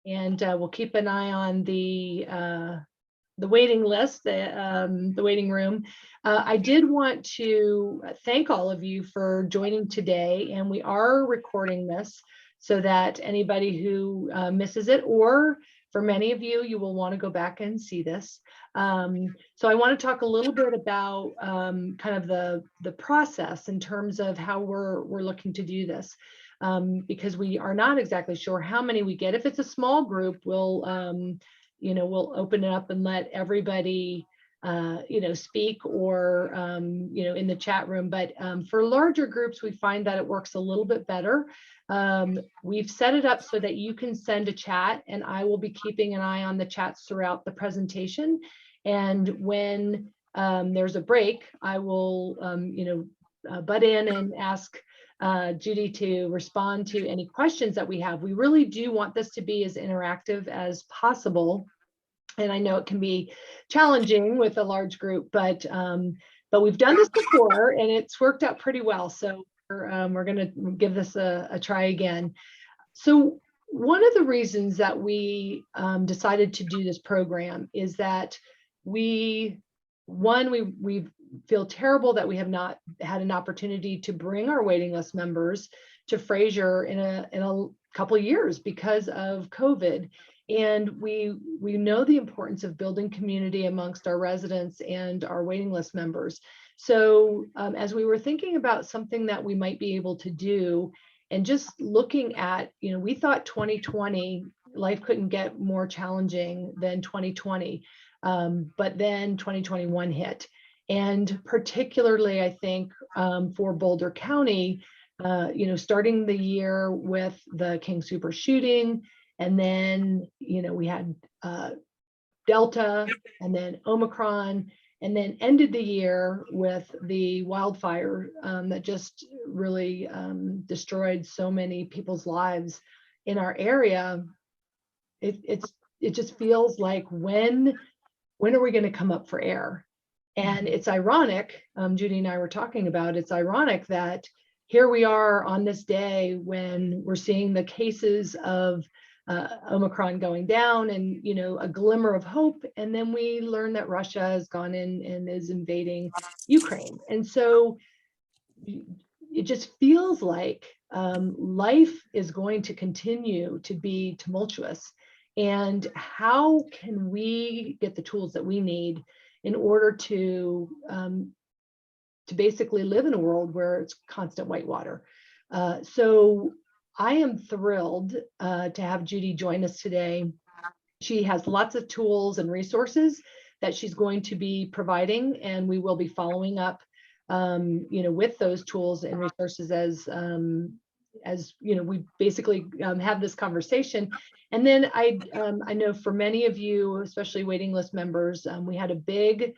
and we'll keep an eye on the waiting list, the waiting room. I did want to thank all of you for joining today, and we are recording this so that anybody who misses it, or for many of you, you will want to go back and see this. So I want to talk a little bit about kind of the process in terms of how we're looking to do this, because we are not exactly sure how many we get. If it's a small group, we'll we'll open it up and let everybody speak, or in the chat room. But for larger groups, we find that it works a little bit better. We've set it up so that you can send a chat, and I will be keeping an eye on the chats throughout the presentation. And when there's a break, I will butt in and ask Judy to respond to any questions that we have. We really do want this to be as interactive as possible. And I know it can be challenging with a large group, but we've done this before and it's worked out pretty well. So we're going to give this a try again. So one of the reasons that we decided to do this program is that we feel terrible that we have not had an opportunity to bring our waiting list members to Fraser in a couple of years because of COVID. And we know the importance of building community amongst our residents and our waiting list members. So as we were thinking about something that we might be able to do, and just looking at, we thought 2020, life couldn't get more challenging than 2020, but then 2021 hit. And particularly, I think, for Boulder County, starting the year with the King Super shooting, and then, we had Delta, and then Omicron, and then ended the year with the wildfire that just really destroyed so many people's lives in our area. It just feels like, when are we going to come up for air? And it's ironic, Judy and I were talking about, it's ironic that here we are on this day when we're seeing the cases of Omicron going down, and a glimmer of hope, and then we learn that Russia has gone in and is invading Ukraine. And so it just feels like life is going to continue to be tumultuous. And how can we get the tools that we need in order to basically live in a world where it's constant whitewater? So I am thrilled to have Judy join us today. She has lots of tools and resources that she's going to be providing, and we will be following up, with those tools and resources as we basically have this conversation. And then I know for many of you, especially waiting list members, we had a big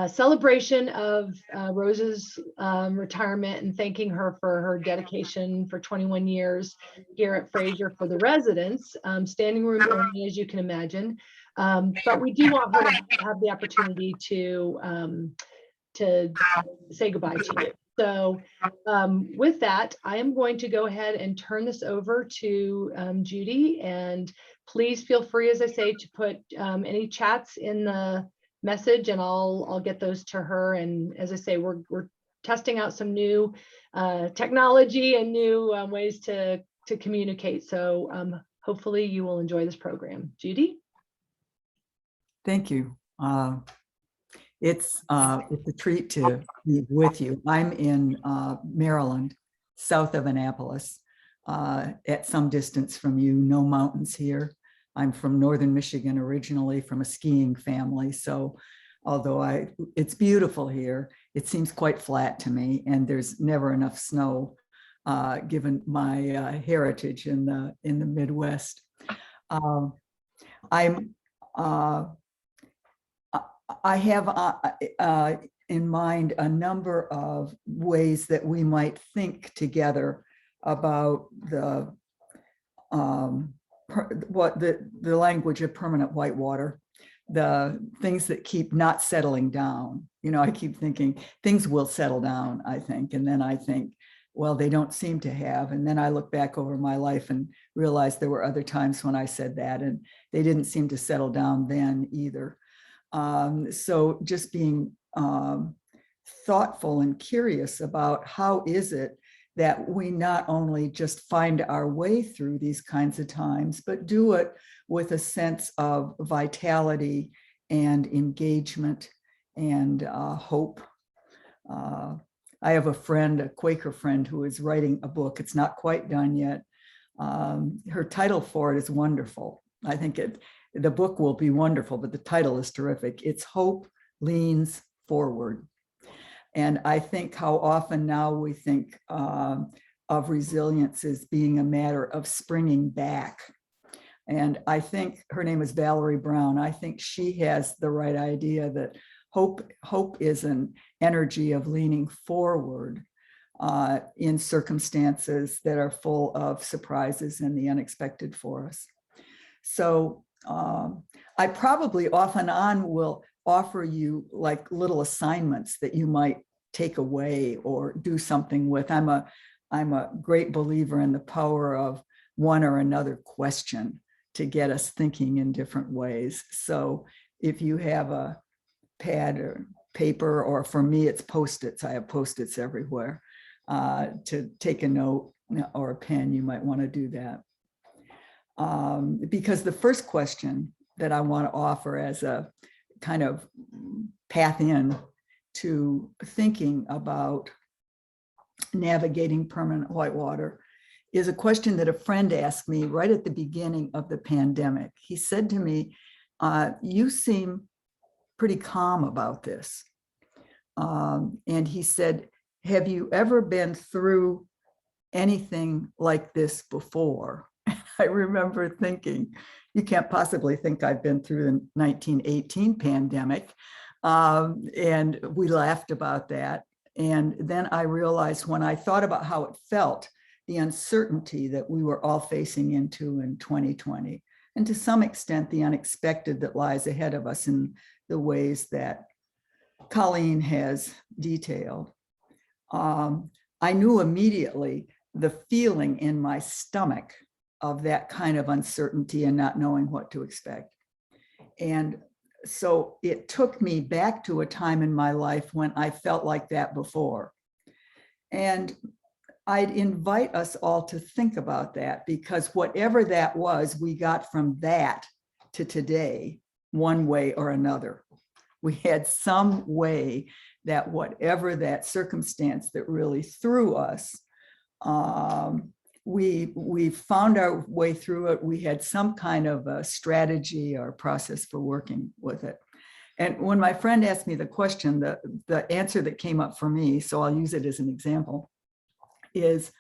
celebration of Rose's retirement, and thanking her for her dedication for 21 years here at Fraser for the residents, standing room only, as you can imagine. But we do want her to have the opportunity to say goodbye to you. So with that, I am going to go ahead and turn this over to Judy, and please feel free, as I say, to put any chats in the message, and I'll get those to her. And as I say, we're testing out some new technology and new ways to communicate. So hopefully you will enjoy this program. Judy? Thank you. It's a treat to be with you. I'm in Maryland, south of Annapolis, at some distance from you, no mountains here. I'm from northern Michigan originally, from a skiing family. So although it's beautiful here, it seems quite flat to me, and there's never enough snow given my heritage in the Midwest. I have in mind a number of ways that we might think together about the language of permanent whitewater, the things that keep not settling down. I keep thinking things will settle down, I think. And then I think well, they don't seem to have. And then I look back over my life and realize there were other times when I said that, and they didn't seem to settle down then either. So just being thoughtful and curious about how is it that we not only just find our way through these kinds of times, but do it with a sense of vitality and engagement and hope. I have a friend, a Quaker friend, who is writing a book. It's not quite done yet. Her title for it is wonderful. I think the book will be wonderful, but the title is terrific. It's Hope Leans Forward. And I think how often now we think of resilience as being a matter of springing back. And I think her name is Valerie Brown. I think she has the right idea that hope is an energy of leaning forward in circumstances that are full of surprises and the unexpected for us. So I probably off and on will offer you like little assignments that you might take away or do something with. I'm a great believer in the power of one or another question to get us thinking in different ways. So if you have a pad or paper, or for me, it's Post-its. I have Post-its everywhere to take a note, or a pen, you might want to do that. Because the first question that I want to offer as a kind of path in to thinking about navigating permanent whitewater is a question that a friend asked me right at the beginning of the pandemic. He said to me, you seem pretty calm about this. And he said, have you ever been through anything like this before? I remember thinking, you can't possibly think I've been through the 1918 pandemic. And we laughed about that. And then I realized when I thought about how it felt, the uncertainty that we were all facing into in 2020, and to some extent, the unexpected that lies ahead of us in the ways that Colleen has detailed. I knew immediately the feeling in my stomach of that kind of uncertainty and not knowing what to expect. And so it took me back to a time in my life when I felt like that before. And I'd invite us all to think about that, because whatever that was, we got from that to today, one way or another. We had some way that whatever that circumstance that really threw us, we found our way through it. We had some kind of a strategy or process for working with it. And when my friend asked me the question, the answer that came up for me, so I'll use it as an example, is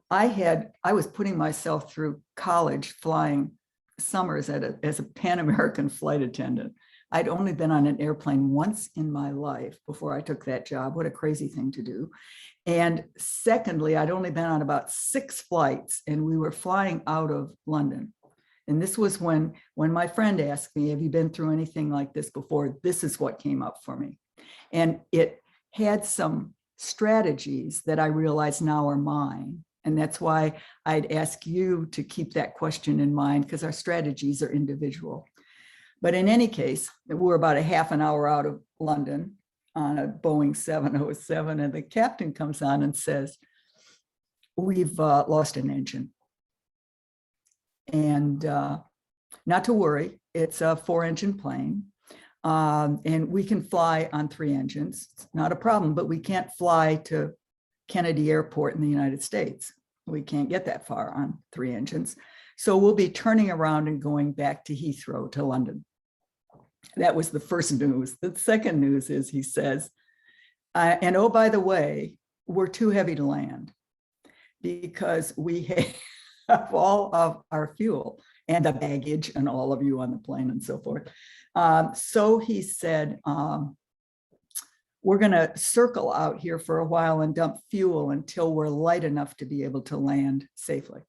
I was putting myself through college flying summers as a Pan American flight attendant. I'd only been on an airplane once in my life before I took that job. What a crazy thing to do. And secondly, I'd only been on about 6 flights, and we were flying out of London. And this was when my friend asked me, have you been through anything like this before? This is what came up for me. And it had some strategies that I realize now are mine. And that's why I'd ask you to keep that question in mind, because our strategies are individual. But in any case, we're about a half an hour out of London on a Boeing 707, and the captain comes on and says, we've lost an engine. And not to worry, it's a 4-engine plane. And we can fly on 3 engines. It's not a problem, but we can't fly to Kennedy Airport in the United States. We can't get that far on 3 engines. So we'll be turning around and going back to Heathrow, to London. That was the first news. The second news is, he says, and oh, by the way, we're too heavy to land because we have all of our fuel and the baggage and all of you on the plane and so forth. So he said, we're going to circle out here for a while and dump fuel until we're light enough to be able to land safely.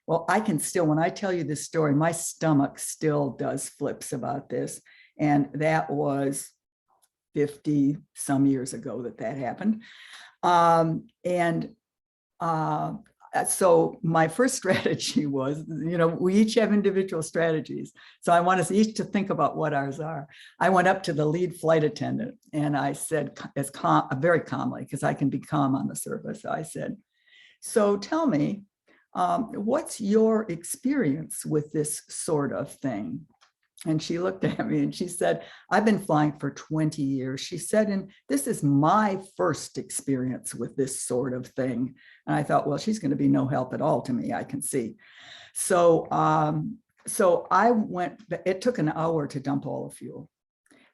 Well, I can still, when I tell you this story, my stomach still does flips about this. And that was 50 some years ago that happened. And So my first strategy was, we each have individual strategies. So I want us each to think about what ours are. I went up to the lead flight attendant and I said, very calmly, because I can be calm on the surface. I said, so tell me, what's your experience with this sort of thing? And she looked at me and she said, I've been flying for 20 years. She said, and this is my first experience with this sort of thing. And I thought, well, she's going to be no help at all to me, I can see. So I went, it took an hour to dump all the fuel.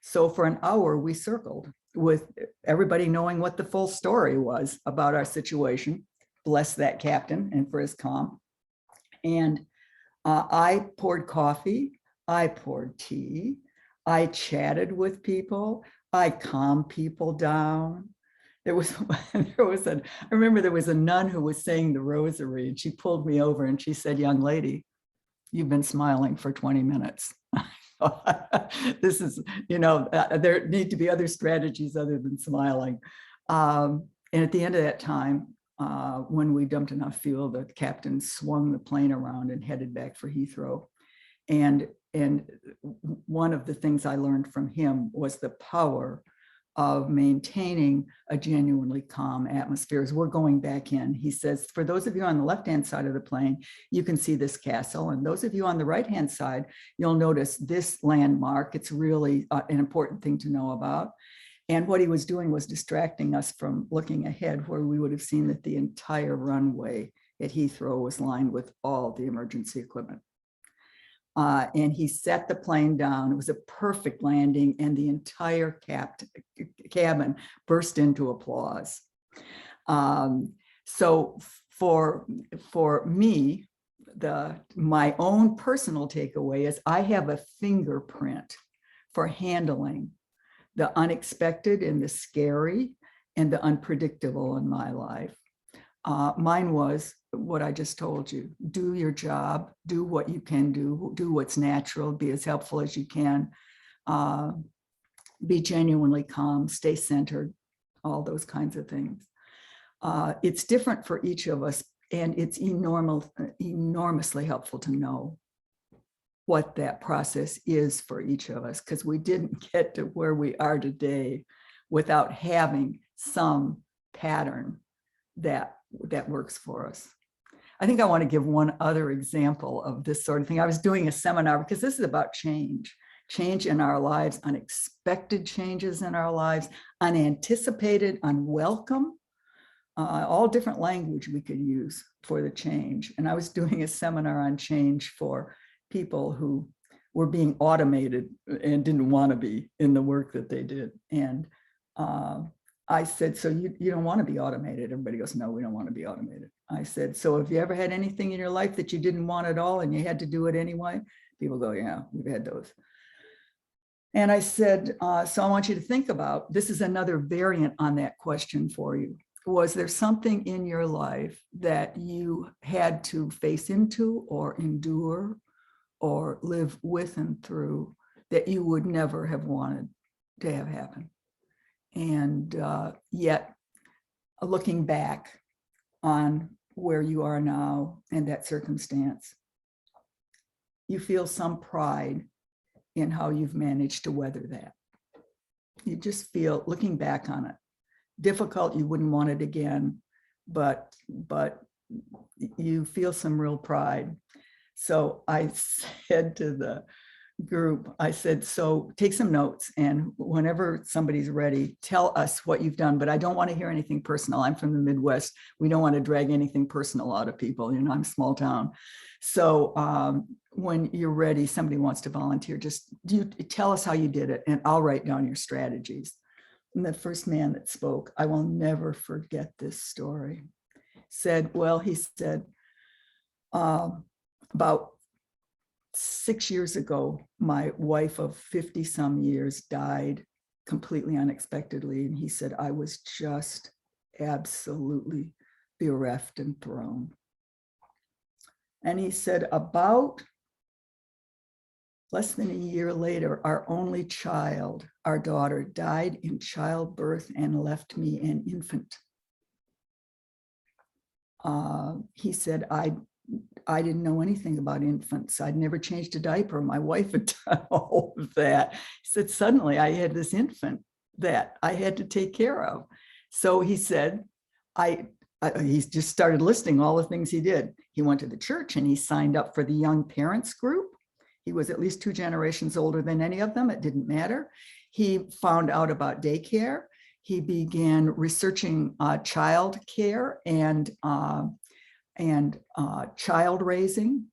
So for an hour, we circled with everybody knowing what the full story was about our situation. Bless that captain and for his calm. And I poured coffee. I poured tea. I chatted with people. I calmed people down. I remember there was a nun who was saying the rosary and she pulled me over and she said, young lady, you've been smiling for 20 minutes. This is, there need to be other strategies other than smiling. And at the end of that time, when we dumped enough fuel, the captain swung the plane around and headed back for Heathrow. And one of the things I learned from him was the power of maintaining a genuinely calm atmosphere. As we're going back in, he says, for those of you on the left-hand side of the plane, you can see this castle. And those of you on the right-hand side, you'll notice this landmark. It's really an important thing to know about. And what he was doing was distracting us from looking ahead, where we would have seen that the entire runway at Heathrow was lined with all the emergency equipment. And he set the plane down. It was a perfect landing, and the entire cabin burst into applause. So for me, my own personal takeaway is I have a fingerprint for handling the unexpected and the scary and the unpredictable in my life. Mine was what I just told you. Do your job, do what you can do what's natural, be as helpful as you can, be genuinely calm, stay centered, all those kinds of things. It's different for each of us, and it's enormously helpful to know what that process is for each of us, because we didn't get to where we are today without having some pattern that works for us. I think I want to give one other example of this sort of thing. I was doing a seminar because this is about change in our lives, unexpected changes in our lives, unanticipated, unwelcome, all different language we could use for the change. And I was doing a seminar on change for people who were being automated and didn't want to be in the work that they did. And I said, so you don't want to be automated? Everybody goes, no, we don't want to be automated. I said, so have you ever had anything in your life that you didn't want at all and you had to do it anyway? People go, yeah, we've had those. And I said, so I want you to think about, this is another variant on that question for you. Was there something in your life that you had to face into or endure or live with and through that you would never have wanted to have happen? And yet, looking back on where you are now and that circumstance, you feel some pride in how you've managed to weather that. You just feel, looking back on it, difficult, you wouldn't want it again, but you feel some real pride. So I said to the group, I said, so take some notes, and whenever somebody's ready, tell us what you've done, but I don't want to hear anything personal. I'm from the Midwest. We don't want to drag anything personal out of people. I'm small town. So when you're ready, somebody wants to volunteer, just tell us how you did it, and I'll write down your strategies. And the first man that spoke, I will never forget this story, said, well, he said, about 6 years ago, my wife of 50 some years died completely unexpectedly. And he said, I was just absolutely bereft and thrown. And he said, about less than a year later, our only child, our daughter, died in childbirth and left me an infant. he said, I didn't know anything about infants. I'd never changed a diaper. My wife had done all of that. He said, suddenly I had this infant that I had to take care of. So he said, he just started listing all the things he did. He went to the church and he signed up for the young parents group. He was at least 2 generations older than any of them. It didn't matter. He found out about daycare. He began researching child care and child raising.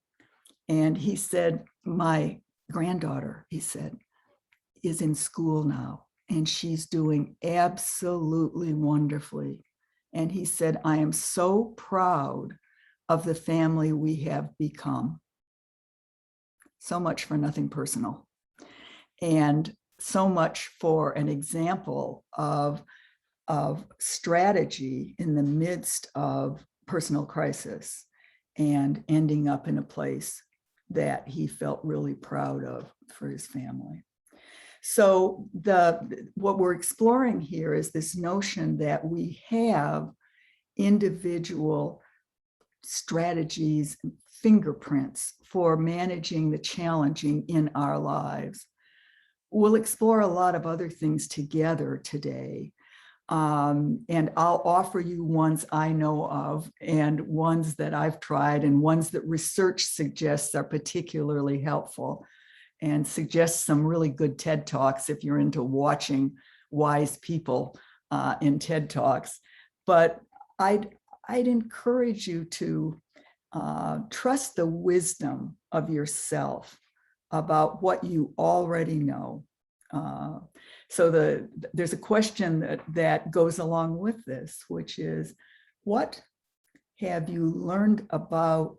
And he said, my granddaughter, he said, is in school now, and she's doing absolutely wonderfully. And he said, I am so proud of the family we have become. So much for nothing personal. And so much for an example of strategy in the midst of personal crisis and ending up in a place that he felt really proud of for his family. So what we're exploring here is this notion that we have individual strategies, fingerprints for managing the challenging in our lives. We'll explore a lot of other things together today. And I'll offer you ones I know of and ones that I've tried and ones that research suggests are particularly helpful, and suggests some really good TED Talks if you're into watching wise people in TED Talks. But I'd encourage you to trust the wisdom of yourself about what you already know. So there's a question that goes along with this, which is, what have you learned about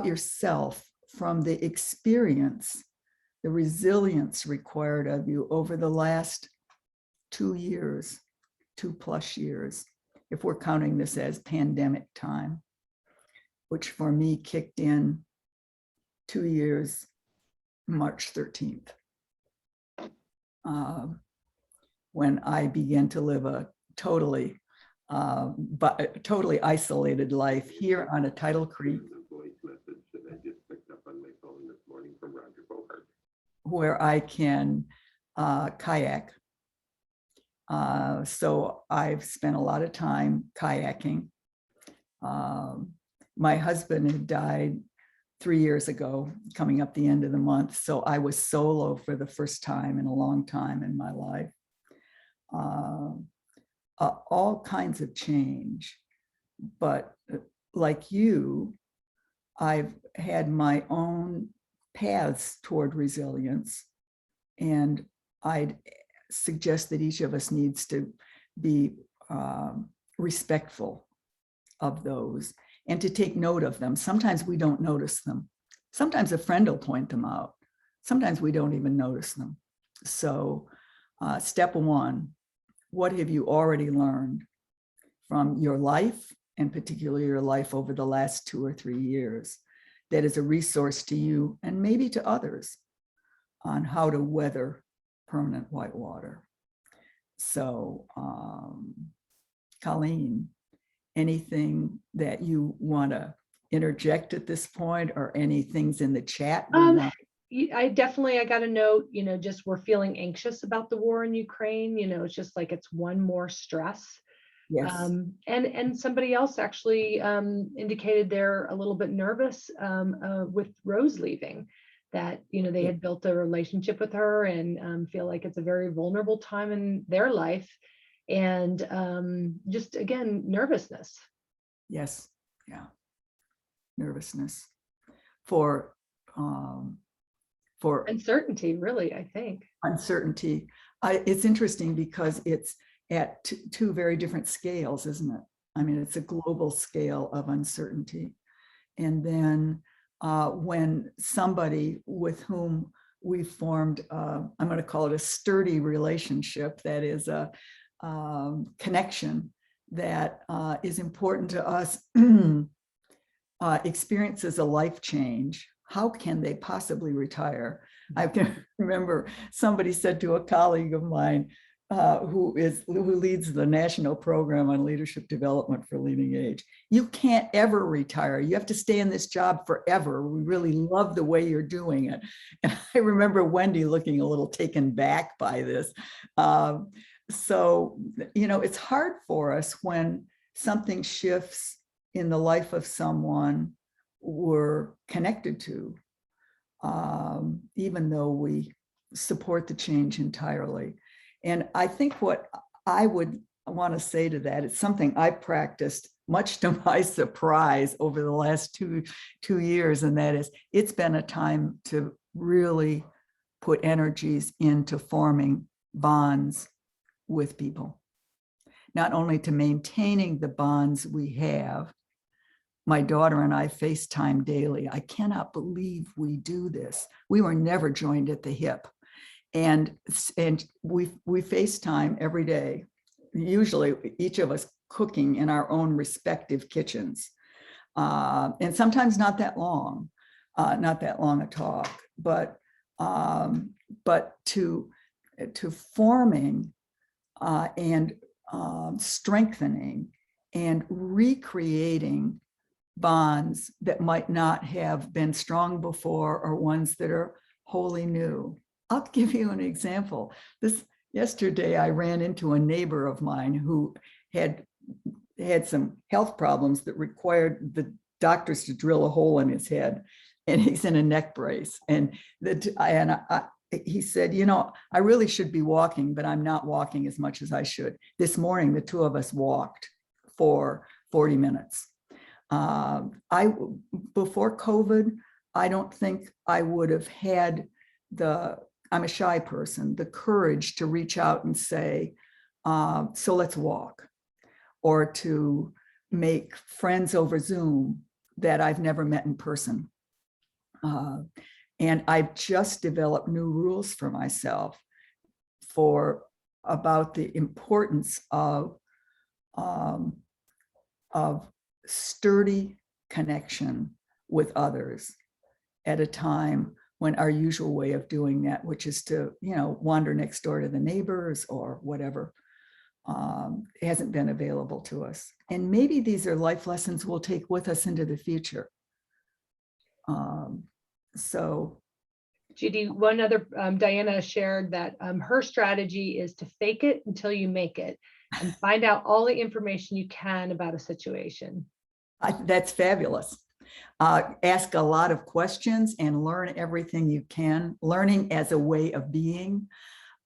yourself from the experience, the resilience required of you over the last 2 years, 2+ years, if we're counting this as pandemic time, which for me kicked in 2 years, March 13th, when I began to live a totally isolated life here on a tidal creek, where I can kayak. So I've spent a lot of time kayaking. My husband had died 3 years ago, coming up the end of the month. So I was solo for the first time in a long time in my life. All kinds of change. But like you, I've had my own paths toward resilience. And I'd suggest that each of us needs to be respectful of those and to take note of them. Sometimes we don't notice them. Sometimes a friend will point them out. Sometimes we don't even notice them. So step one, what have you already learned from your life, and particularly your life over the last 2 or 3 years, that is a resource to you and maybe to others on how to weather permanent whitewater? So, Colleen, anything that you want to interject at this point, or any things in the chat? I got a note, just we're feeling anxious about the war in Ukraine. It's just like it's one more stress. Yes. And somebody else actually indicated they're a little bit nervous with Rose leaving, that they had built a relationship with her and feel like it's a very vulnerable time in their life, and just again nervousness. Yes, yeah, nervousness for uncertainty, really. I think uncertainty. It's interesting because it's at two very different scales, isn't it? I mean, it's a global scale of uncertainty. And then when somebody with whom we formed, I'm going to call it a sturdy relationship, that is a connection that is important to us, experiences a life change, how can they possibly retire? I can remember somebody said to a colleague of mine, who leads the national program on leadership development for LeadingAge. You can't ever retire. You have to stay in this job forever. We really love the way you're doing it. And I remember Wendy looking a little taken back by this. So, it's hard for us when something shifts in the life of someone we're connected to, even though we support the change entirely. And I think what I would want to say to that, it's something I practiced much to my surprise over the last two years, and that is, it's been a time to really put energies into forming bonds with people, not only to maintaining the bonds we have. My daughter and I FaceTime daily. I cannot believe we do this. We were never joined at the hip. And we FaceTime every day, usually each of us cooking in our own respective kitchens. And sometimes not that long a talk, but to forming and strengthening and recreating bonds that might not have been strong before, or ones that are wholly new. I'll give you an example. Yesterday, I ran into a neighbor of mine who had some health problems that required the doctors to drill a hole in his head, and he's in a neck brace. And he said, I really should be walking, but I'm not walking as much as I should. This morning, the two of us walked for 40 minutes. Before COVID, I don't think I would have had I'm a shy person, the courage to reach out and say, so let's walk, or to make friends over Zoom that I've never met in person. And I've just developed new rules for myself about the importance of sturdy connection with others at a time when our usual way of doing that, which is to, wander next door to the neighbors or whatever, hasn't been available to us. And maybe these are life lessons we'll take with us into the future. Judy, one other, Diana shared that her strategy is to fake it until you make it and find out all the information you can about a situation. That's fabulous. Ask a lot of questions and learn everything you can, learning as a way of being.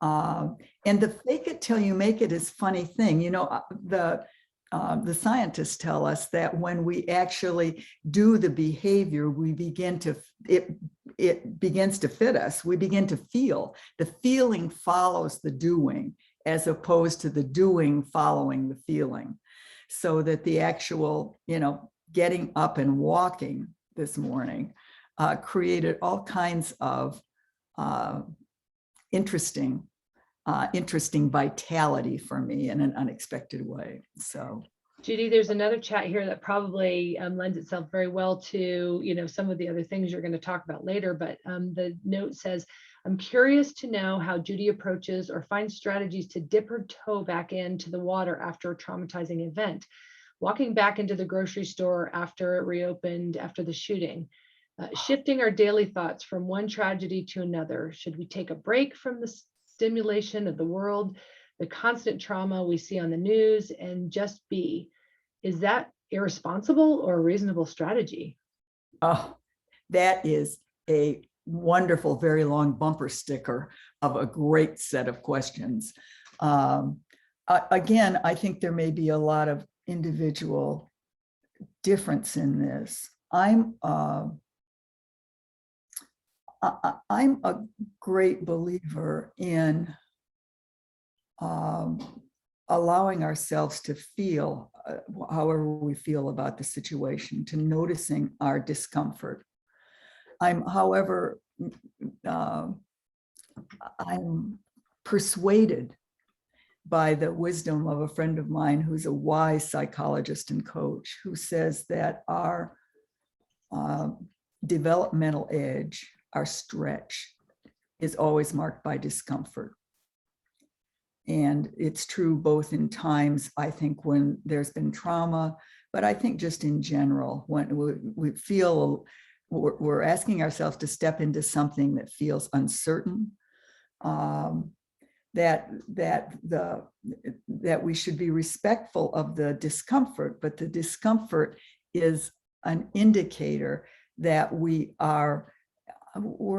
And the fake it till you make it is a funny thing. The scientists tell us that when we actually do the behavior, it begins to fit us. We begin to feel. The feeling follows the doing, as opposed to the doing following the feeling. So that the actual, getting up and walking this morning created all kinds of interesting vitality for me in an unexpected way. So, Judy, there's another chat here that probably lends itself very well to, some of the other things you're going to talk about later. But the note says, I'm curious to know how Judy approaches or finds strategies to dip her toe back into the water after a traumatizing event. Walking back into the grocery store after it reopened after the shooting, shifting our daily thoughts from one tragedy to another. Should we take a break from the stimulation of the world, the constant trauma we see on the news, and just be? Is that irresponsible or a reasonable strategy? Oh, that is a wonderful, very long bumper sticker of a great set of questions. Again, I think there may be a lot of individual difference in this. I'm a great believer in allowing ourselves to feel however we feel about the situation, to noticing our discomfort. However, I'm persuaded by the wisdom of a friend of mine who's a wise psychologist and coach, who says that our developmental edge, our stretch, is always marked by discomfort. And it's true both in times, I think, when there's been trauma, but I think just in general, when we feel we're asking ourselves to step into something that feels uncertain, that we should be respectful of the discomfort, but the discomfort is an indicator that we're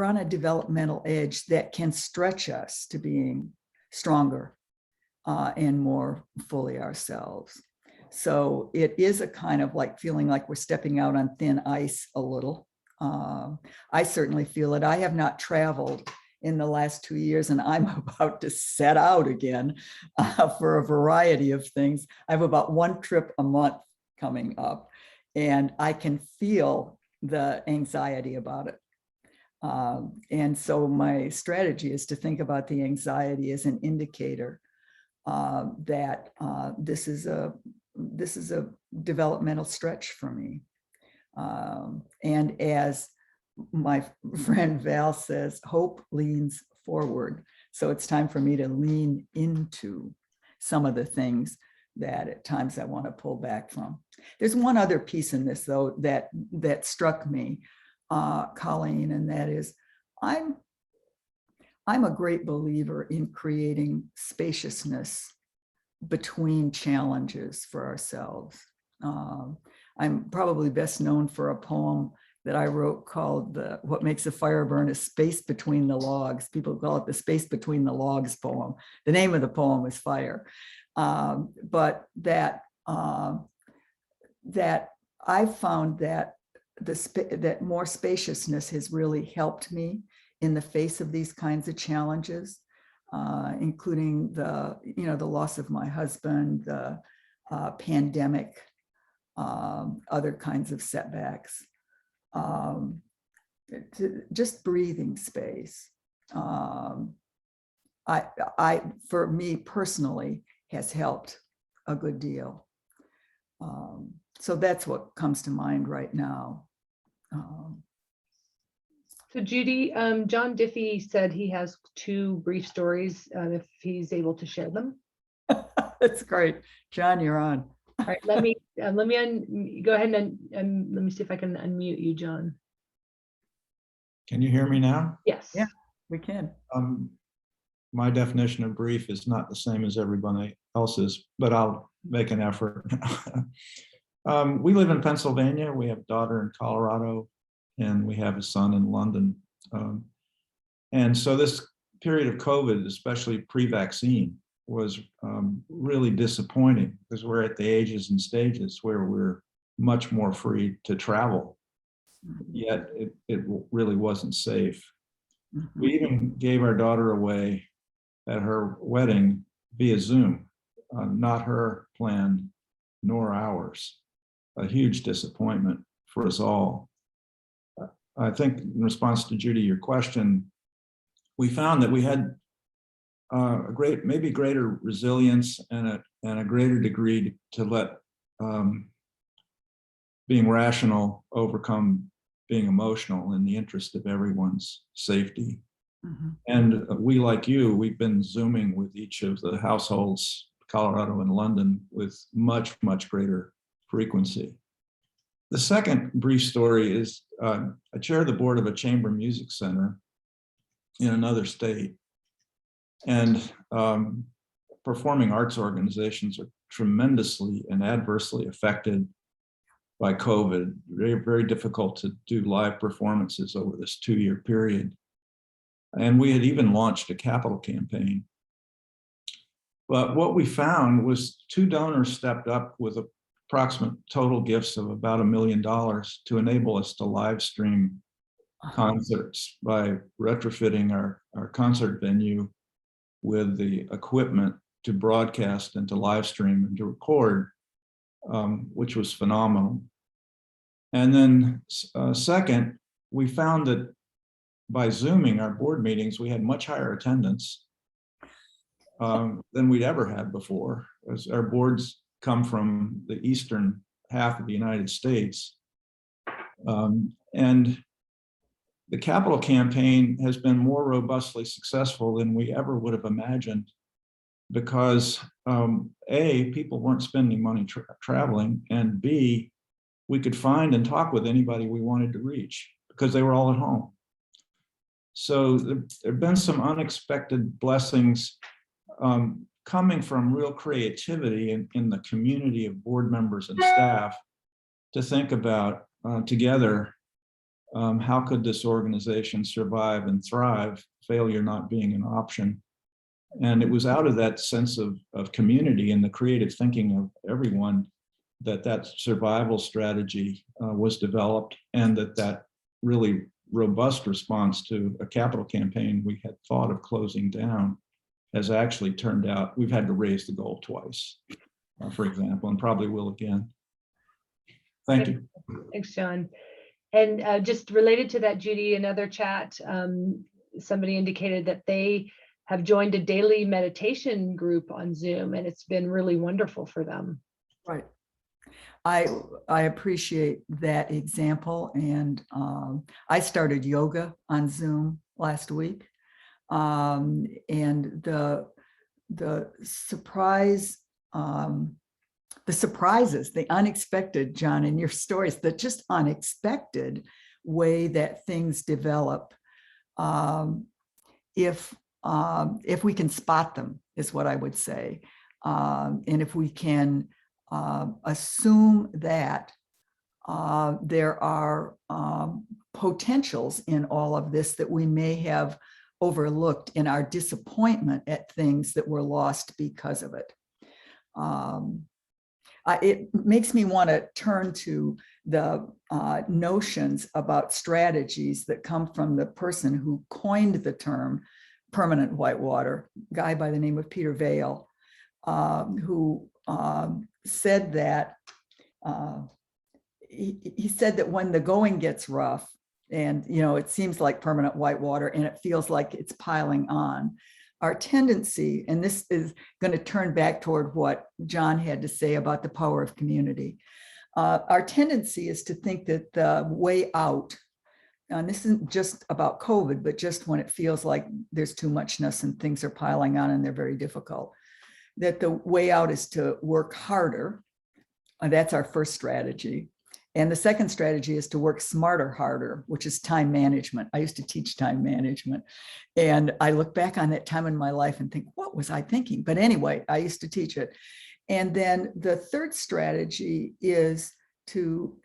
on a developmental edge that can stretch us to being stronger and more fully ourselves. So it is a kind of like feeling like we're stepping out on thin ice a little. I certainly feel it. I have not traveled in the last 2 years, and I'm about to set out again for a variety of things. I have about one trip a month coming up, and I can feel the anxiety about it. And so my strategy is to think about the anxiety as an indicator that this is a developmental stretch for me. And as my friend Val says, hope leans forward. So it's time for me to lean into some of the things that at times I want to pull back from. There's one other piece in this, though, that struck me, Colleen, and that is I'm a great believer in creating spaciousness between challenges for ourselves. I'm probably best known for a poem that I wrote called What Makes a Fire Burn is Space Between the Logs. People call it the Space Between the Logs poem. The name of the poem is Fire. But that I found that that more spaciousness has really helped me in the face of these kinds of challenges, including the loss of my husband, the pandemic, other kinds of setbacks. Just breathing space. For me personally, has helped a good deal. So that's what comes to mind right now. So Judy, John Diffie said he has 2 brief stories, if he's able to share them. That's great. John, you're on. All right, let me go ahead and let me see if I can unmute you, John. Can you hear me now? Yes. Yeah, we can. My definition of brief is not the same as everybody else's, but I'll make an effort. We live in Pennsylvania. We have a daughter in Colorado, and we have a son in London. And so this period of COVID, especially pre-vaccine, was really disappointing because we're at the ages and stages where we're much more free to travel, yet it really wasn't safe. We even gave our daughter away at her wedding via Zoom, not her plan nor ours. A huge disappointment for us all. I think in response to Judy, your question, we found that we had maybe greater resilience and a greater degree to let being rational overcome being emotional in the interest of everyone's safety. Mm-hmm. And we, like you, we've been Zooming with each of the households, Colorado and London, with much, much greater frequency. The second brief story is I chair the board of a chamber music center in another state. And performing arts organizations are tremendously and adversely affected by COVID. Very, very difficult to do live performances over this 2-year period. And we had even launched a capital campaign. But what we found was 2 donors stepped up with approximate total gifts of about $1 million to enable us to live stream concerts by retrofitting our concert venue with the equipment to broadcast and to live stream and to record, which was phenomenal. And then second, we found that by Zooming our board meetings, we had much higher attendance than we'd ever had before, as our boards come from the eastern half of the United States. And the capital campaign has been more robustly successful than we ever would have imagined because A, people weren't spending money traveling, and B, we could find and talk with anybody we wanted to reach because they were all at home. So there have been some unexpected blessings coming from real creativity in the community of board members and staff to think about together, how could this organization survive and thrive, failure not being an option. And it was out of that sense of community and the creative thinking of everyone that survival strategy was developed, and that really robust response to a capital campaign we had thought of closing down has actually turned out, we've had to raise the goal twice, for example, and probably will again. Thank you. Thanks, John. And just related to that, Judy, another chat, somebody indicated that they have joined a daily meditation group on Zoom, and it's been really wonderful for them. Right. I appreciate that example. And I started yoga on Zoom last week. And the surprises, the unexpected, John, in your stories, the just unexpected way that things develop, if we can spot them, is what I would say. And if we can assume that there are potentials in all of this that we may have overlooked in our disappointment at things that were lost because of it. It makes me want to turn to the notions about strategies that come from the person who coined the term permanent whitewater, a guy by the name of Peter Vail, who said that he said that when the going gets rough, and it seems like permanent whitewater and it feels like it's piling on, our tendency, and this is going to turn back toward what John had to say about the power of community, our tendency is to think that the way out, and this isn't just about COVID, but just when it feels like there's too muchness and things are piling on and they're very difficult, that the way out is to work harder. And that's our first strategy. And the second strategy is to work smarter, harder, which is time management. I used to teach time management. And I look back on that time in my life and think, what was I thinking? But anyway, I used to teach it. And then the third strategy is to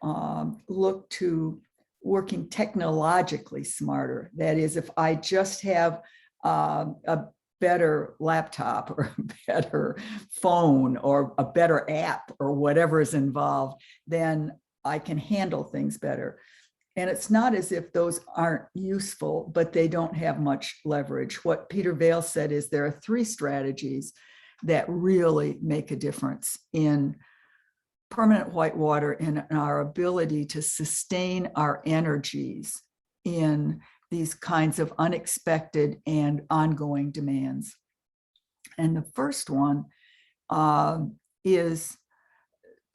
look to working technologically smarter. That is, if I just have a better laptop or a better phone or a better app or whatever is involved, then I can handle things better. And it's not as if those aren't useful, but they don't have much leverage. What Peter Vail said is there are three strategies that really make a difference in permanent whitewater and our ability to sustain our energies in these kinds of unexpected and ongoing demands. And the first one is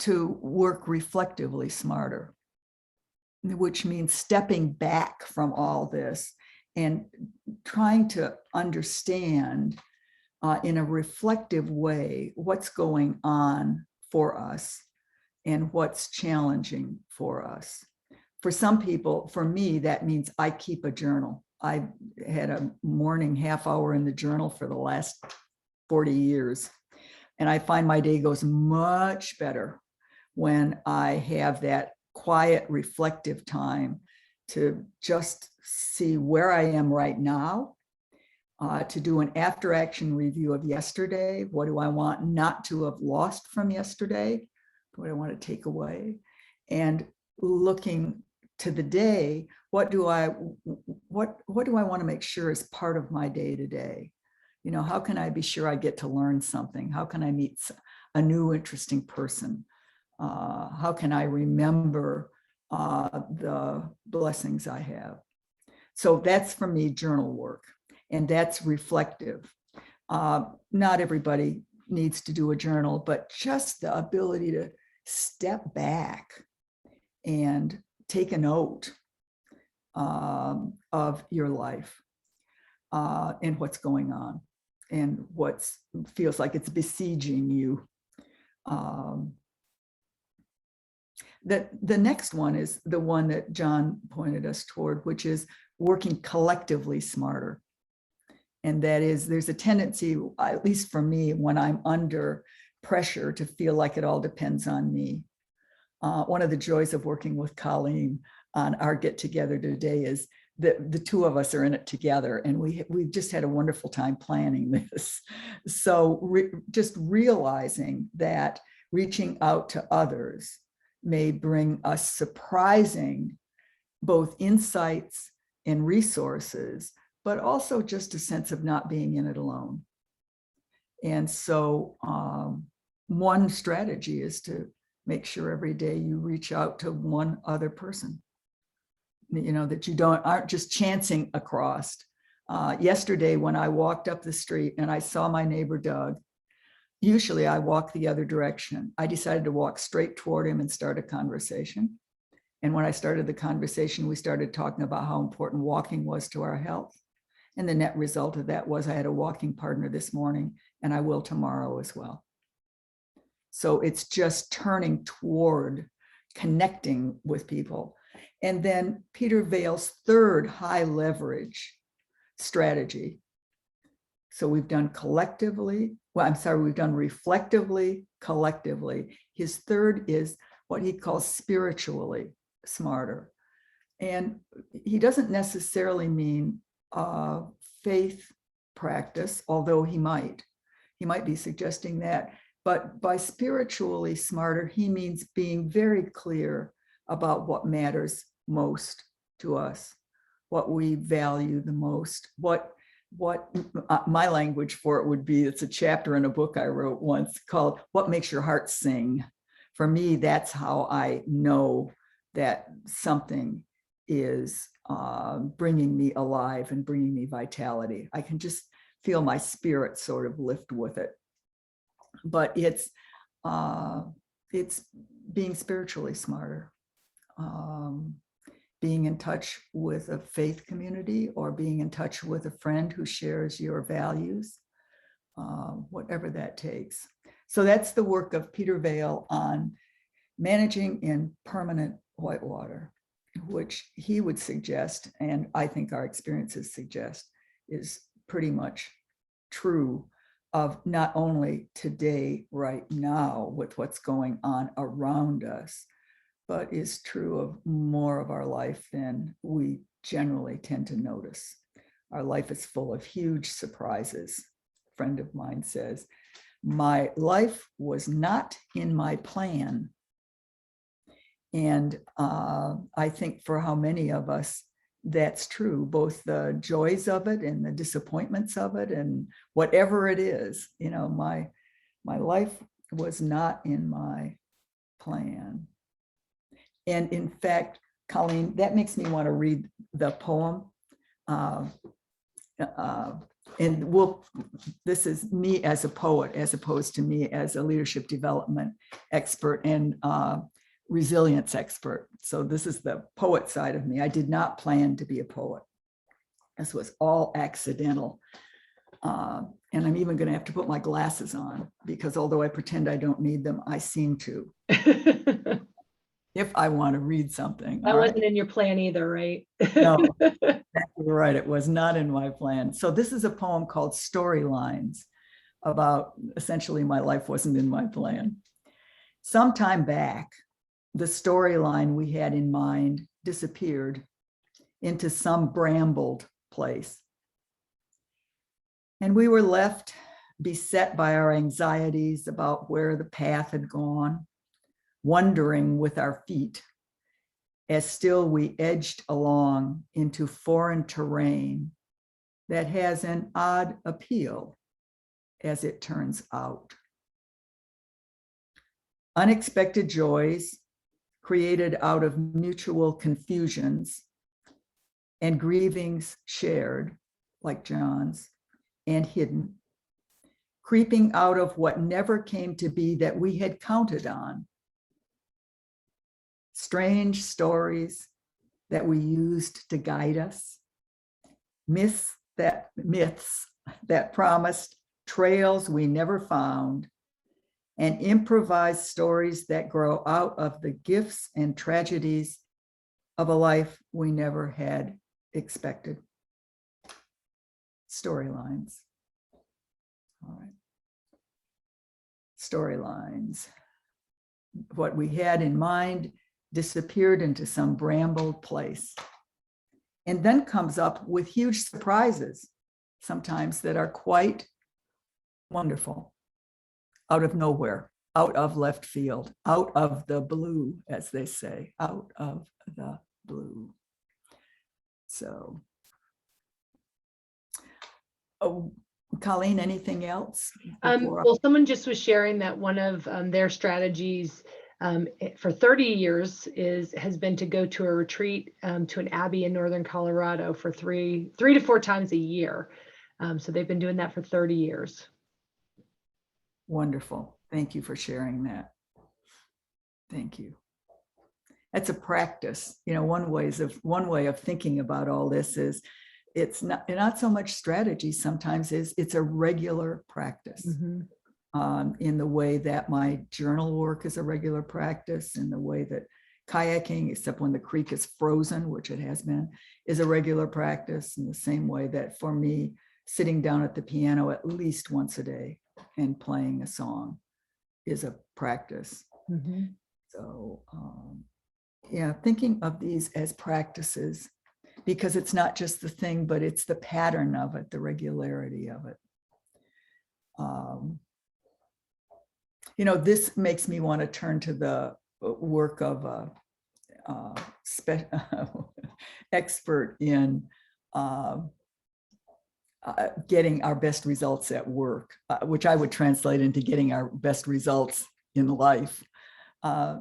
to work reflectively smarter, which means stepping back from all this and trying to understand in a reflective way what's going on for us and what's challenging for us. For some people, for me, that means I keep a journal. I had a morning half hour in the journal for the last 40 years. And I find my day goes much better when I have that quiet, reflective time to just see where I am right now, to do an after action review of yesterday. What do I want not to have lost from yesterday? What do I want to take away? And looking to the day, what do I want to make sure is part of my day to day? How can I be sure I get to learn something? How can I meet a new interesting person? How can I remember the blessings I have? So that's for me journal work, and that's reflective. Not everybody needs to do a journal, but just the ability to step back and take a note of your life and what's going on. what feels like it's besieging you. The next one is the one that John pointed us toward, which is working collectively smarter. And that is, there's a tendency, at least for me, when I'm under pressure, to feel like it all depends on me. One of the joys of working with Colleen on our get together today is that the two of us are in it together, and we've just had a wonderful time planning this. So just realizing that reaching out to others may bring us surprising both insights and resources, but also just a sense of not being in it alone. And so one strategy is to make sure every day you reach out to one other person, that you aren't just chancing across. Yesterday, when I walked up the street and I saw my neighbor Doug, usually I walk the other direction. I decided to walk straight toward him and start a conversation. And when I started the conversation, we started talking about how important walking was to our health. And the net result of that was I had a walking partner this morning, and I will tomorrow as well. So it's just turning toward connecting with people. And then Peter Vale's third high leverage strategy. So we've done we've done reflectively, collectively. His third is what he calls spiritually smarter. And he doesn't necessarily mean faith practice, although he might be suggesting that. But by spiritually smarter, he means being very clear about what matters most to us, what we value the most, what my language for it would be, it's a chapter in a book I wrote once called What Makes Your Heart Sing. For me, that's how I know that something is bringing me alive and bringing me vitality. I can just feel my spirit sort of lift with it. But it's being spiritually smarter, being in touch with a faith community, or being in touch with a friend who shares your values, whatever that takes. So that's the work of Peter Vale on managing in permanent whitewater, which he would suggest, and I think our experiences suggest, is pretty much true of not only today, right now, with what's going on around us, but is true of more of our life than we generally tend to notice. Our life is full of huge surprises. A friend of mine says, my life was not in my plan. And I think for how many of us, that's true, both the joys of it and the disappointments of it, and whatever it is, my life was not in my plan. And in fact, Colleen, that makes me want to read the poem. This is me as a poet, as opposed to me as a leadership development expert and resilience expert. So this is the poet side of me. I did not plan to be a poet. This was all accidental. And I'm even going to have to put my glasses on, because although I pretend I don't need them, I seem to. If I want to read something. That wasn't in your plan either, right? No, exactly right. It was not in my plan. So this is a poem called Storylines, about essentially my life wasn't in my plan. Sometime back, the storyline we had in mind disappeared into some brambled place. And we were left beset by our anxieties about where the path had gone, wondering with our feet as still we edged along into foreign terrain that has an odd appeal, as it turns out. Unexpected joys created out of mutual confusions, and grievings shared, like John's, and hidden, creeping out of what never came to be that we had counted on. Strange stories that we used to guide us, myths that promised trails we never found, and improvised stories that grow out of the gifts and tragedies of a life we never had expected. Storylines. All right. Storylines. What we had in mind disappeared into some brambled place, and then comes up with huge surprises, sometimes that are quite wonderful, out of nowhere, out of left field, out of the blue, as they say, out of the blue. So, oh, Colleen, anything else? Well, someone just was sharing that one of their strategies for 30 years has been to go to a retreat to an abbey in northern Colorado for three to four times a year. So they've been doing that for 30 years. Wonderful. Thank you for sharing that. Thank you. That's a practice. You know, one way of thinking about all this is it's not so much strategy. Sometimes it's a regular practice. Mm-hmm. In the way that my journal work is a regular practice, in the way that kayaking, except when the creek is frozen, which it has been, is a regular practice, in the same way that for me, sitting down at the piano at least once a day and playing a song is a practice. Mm-hmm. So yeah, thinking of these as practices, because it's not just the thing, but it's the pattern of it, the regularity of it. You know, this makes me want to turn to the work of a expert in getting our best results at work, which I would translate into getting our best results in life.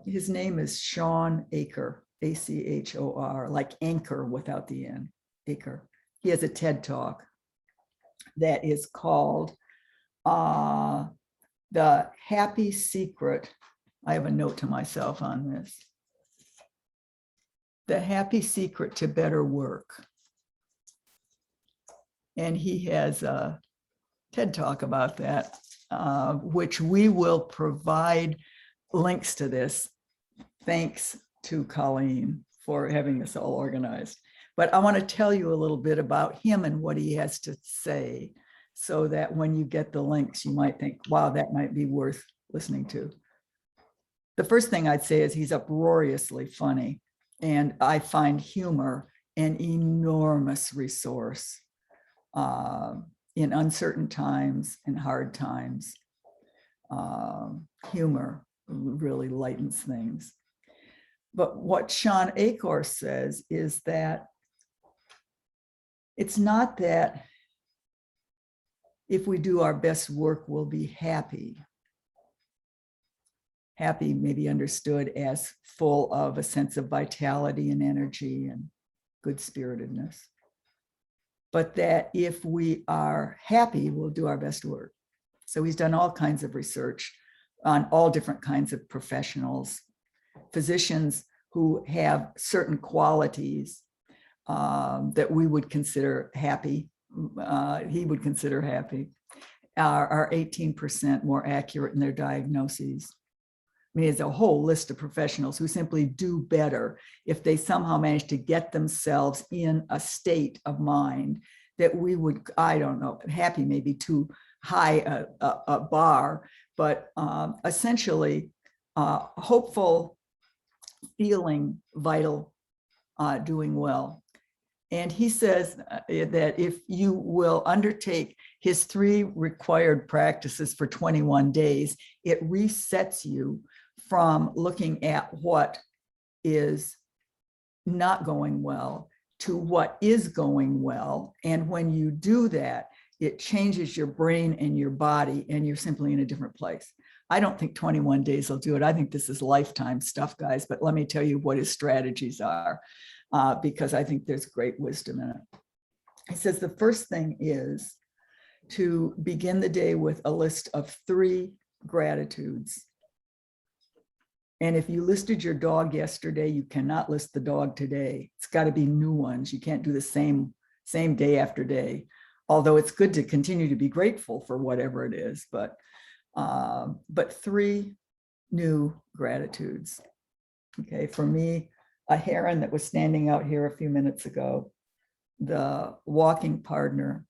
His name is Shawn Achor, A-C-H-O-R, like anchor without the N, Achor. He has a TED Talk that is called The Happy Secret. I have a note to myself on this. The Happy Secret to Better Work. And he has a TED Talk about that, which we will provide links to this. Thanks to Colleen for having this all organized. But I want to tell you a little bit about him and what he has to say, so that when you get the links, you might think, wow, that might be worth listening to. The first thing I'd say is he's uproariously funny, and I find humor an enormous resource in uncertain times and hard times. Humor really lightens things. But what Shawn Achor says is that it's not that if we do our best work, we'll be happy. Happy may be understood as full of a sense of vitality and energy and good-spiritedness. But that if we are happy, we'll do our best work. So he's done all kinds of research on all different kinds of professionals, physicians who have certain qualities that we would consider happy, he would consider happy, are 18% more accurate in their diagnoses. I mean, it's a whole list of professionals who simply do better if they somehow manage to get themselves in a state of mind that we would, I don't know, happy may be too high a bar, but essentially hopeful, feeling vital, doing well. And he says that if you will undertake his 3 required practices for 21 days, it resets you from looking at what is not going well to what is going well. And when you do that, it changes your brain and your body, and you're simply in a different place. I don't think 21 days will do it. I think this is lifetime stuff, guys, but let me tell you what his strategies are, because I think there's great wisdom in it. He says the first thing is to begin the day with a list of 3 gratitudes. And if you listed your dog yesterday, you cannot list the dog today. It's got to be new ones. You can't do the same day after day. although it's good to continue to be grateful for whatever it is, but 3 new gratitudes. Okay, for me, a heron that was standing out here a few minutes ago, the walking partner,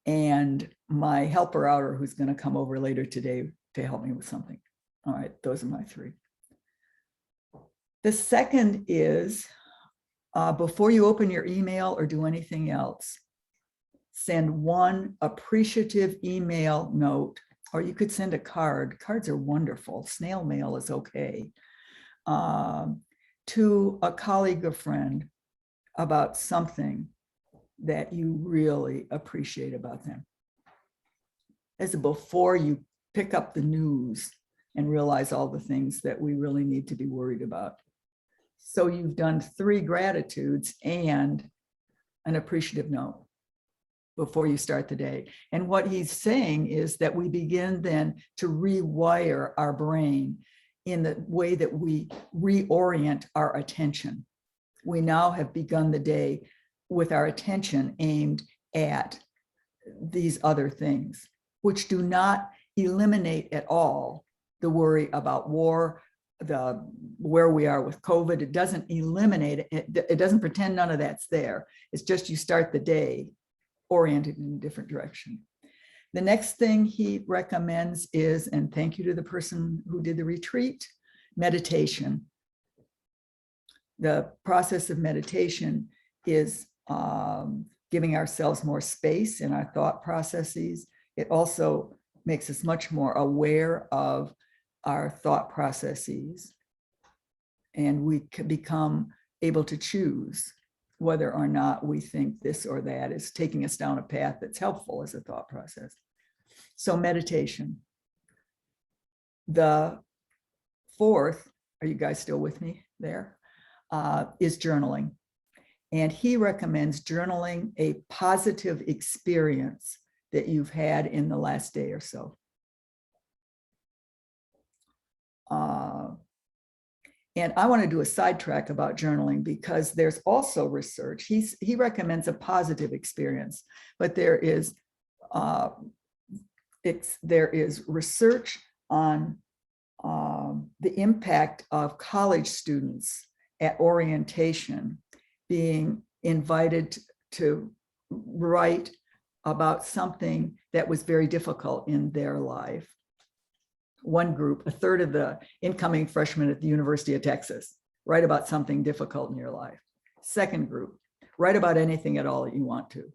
and my helper outer who's going to come over later today to help me with something. All right, those are my 3. The second is, before you open your email or do anything else, send one appreciative email note, or you could send a card. Cards are wonderful. Snail mail is okay. To a colleague or friend about something that you really appreciate about them. As before you pick up the news and realize all the things that we really need to be worried about. So you've done 3 gratitudes and an appreciative note before you start the day. And what he's saying is that we begin then to rewire our brain in the way that we reorient our attention. We now have begun the day with our attention aimed at these other things, which do not eliminate at all the worry about war, where we are with COVID. It doesn't eliminate it. It doesn't pretend none of that's there. It's just you start the day oriented in a different direction. The next thing he recommends is, and thank you to the person who did the retreat, meditation. The process of meditation is giving ourselves more space in our thought processes. It also makes us much more aware of our thought processes, and we can become able to choose whether or not we think this or that is taking us down a path that's helpful as a thought process. So meditation. The 4th, are you guys still with me there? Is journaling. And he recommends journaling a positive experience that you've had in the last day or so. And I want to do a sidetrack about journaling because there's also research. He recommends a positive experience, but there is research on the impact of college students at orientation being invited to write about something that was very difficult in their life. One group, 1/3 of the incoming freshmen at the University of Texas, write about something difficult in your life. Second group, write about anything at all that you want to.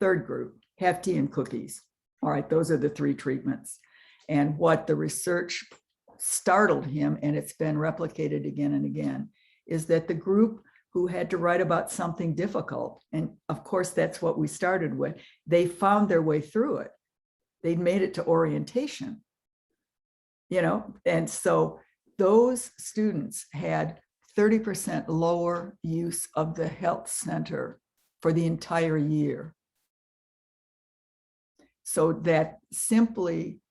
Third group, have tea and cookies. All right, those are the 3 treatments. And what the research startled him, and it's been replicated again and again, is that the group who had to write about something difficult, and of course that's what we started with, they found their way through it. They'd made it to orientation. And so those students had 30% lower use of the health center for the entire year. So that simply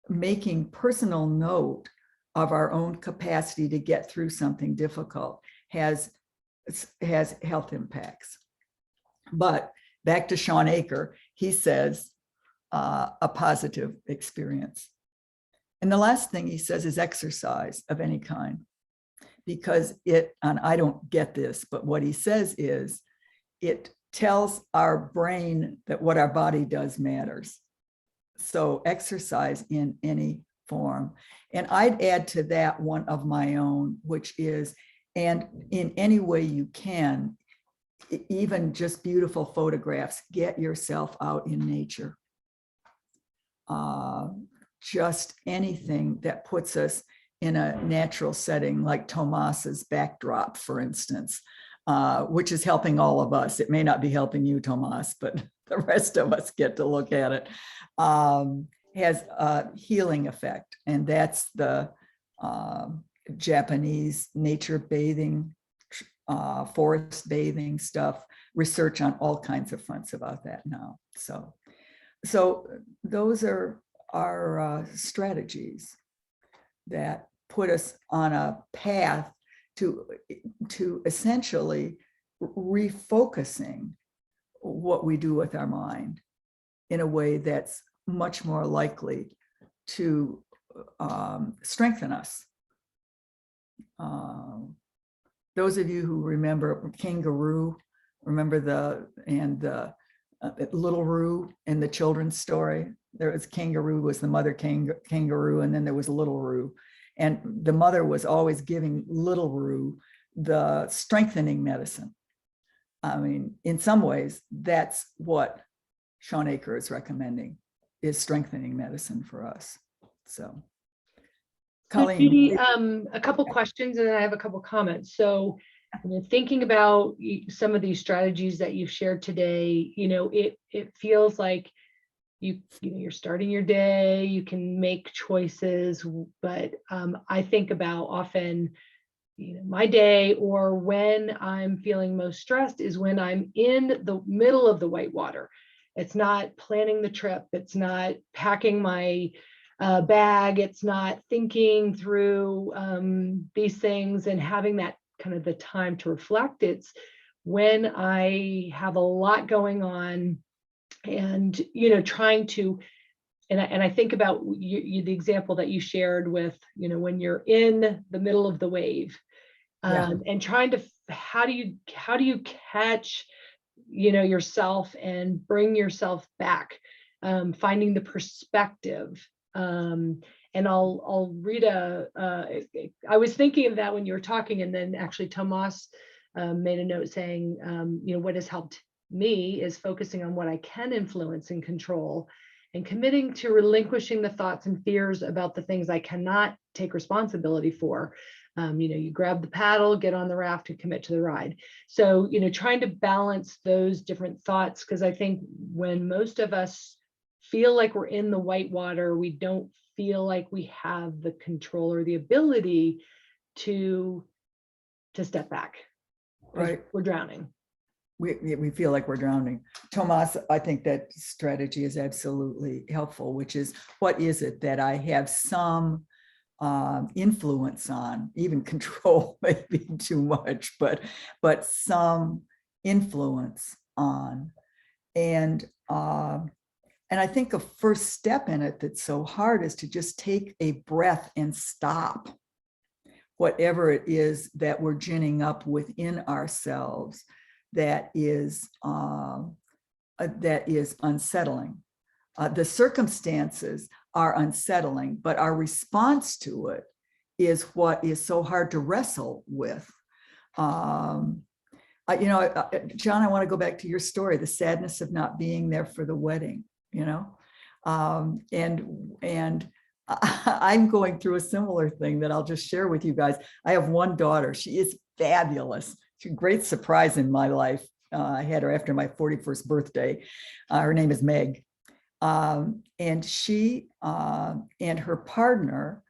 making personal note of our own capacity to get through something difficult has health impacts. But back to Sean Aker, he says a positive experience. And the last thing he says is exercise of any kind, because and I don't get this, but what he says is it tells our brain that what our body does matters. So exercise in any form. And I'd add to that one of my own, which is, and in any way you can, even just beautiful photographs, get yourself out in nature. Just anything that puts us in a natural setting, like Tomas's backdrop, for instance, which is helping all of us. It may not be helping you, Tomas, but the rest of us get to look at it. Has a healing effect, and that's the Japanese nature bathing, forest bathing stuff, research on all kinds of fronts about that now. So those are our strategies that put us on a path to essentially refocusing what we do with our mind in a way that's much more likely to strengthen us. Those of you who remember Kangaroo, remember the Little Roo in the children's story. There was Kangaroo was the mother kangaroo, and then there was Little Roo, and the mother was always giving Little Roo the strengthening medicine. I mean, in some ways, that's what Shawn Achor is recommending, is strengthening medicine for us. So, Colleen, Judy, a couple questions, and then I have a couple comments. So, thinking about some of these strategies that you've shared today, it feels like you're starting your day, you can make choices, but I think about often, my day, or when I'm feeling most stressed, is when I'm in the middle of the whitewater. It's not planning the trip, it's not packing my bag, it's not thinking through these things and having that kind of the time to reflect. It's when I have a lot going on, and trying to, and I think about the example that you shared with, when you're in the middle of the wave, and trying to, how do you catch yourself and bring yourself back, finding the perspective. And I'll read I was thinking of that when you were talking, and then actually Tomas made a note saying, what has helped me is focusing on what I can influence and control, and committing to relinquishing the thoughts and fears about the things I cannot take responsibility for. You grab the paddle, get on the raft, and commit to the ride. So, trying to balance those different thoughts, because I think when most of us feel like we're in the whitewater, we don't feel like we have the control or the ability to step back. right? We're drowning. We feel like we're drowning. Tomas, I think that strategy is absolutely helpful, which is, what is it that I have some influence on? Even control may be too much, but some influence on. And I think a first step in it that's so hard is to just take a breath and stop whatever it is that we're ginning up within ourselves that is unsettling. The circumstances are unsettling, but our response to it is what is so hard to wrestle with. John, I want to go back to your story, the sadness of not being there for the wedding, and I'm going through a similar thing that I'll just share with you guys. I have one daughter. She is fabulous. She's a great surprise in my life. I had her after my 41st birthday. Her name is Meg. And she and her partner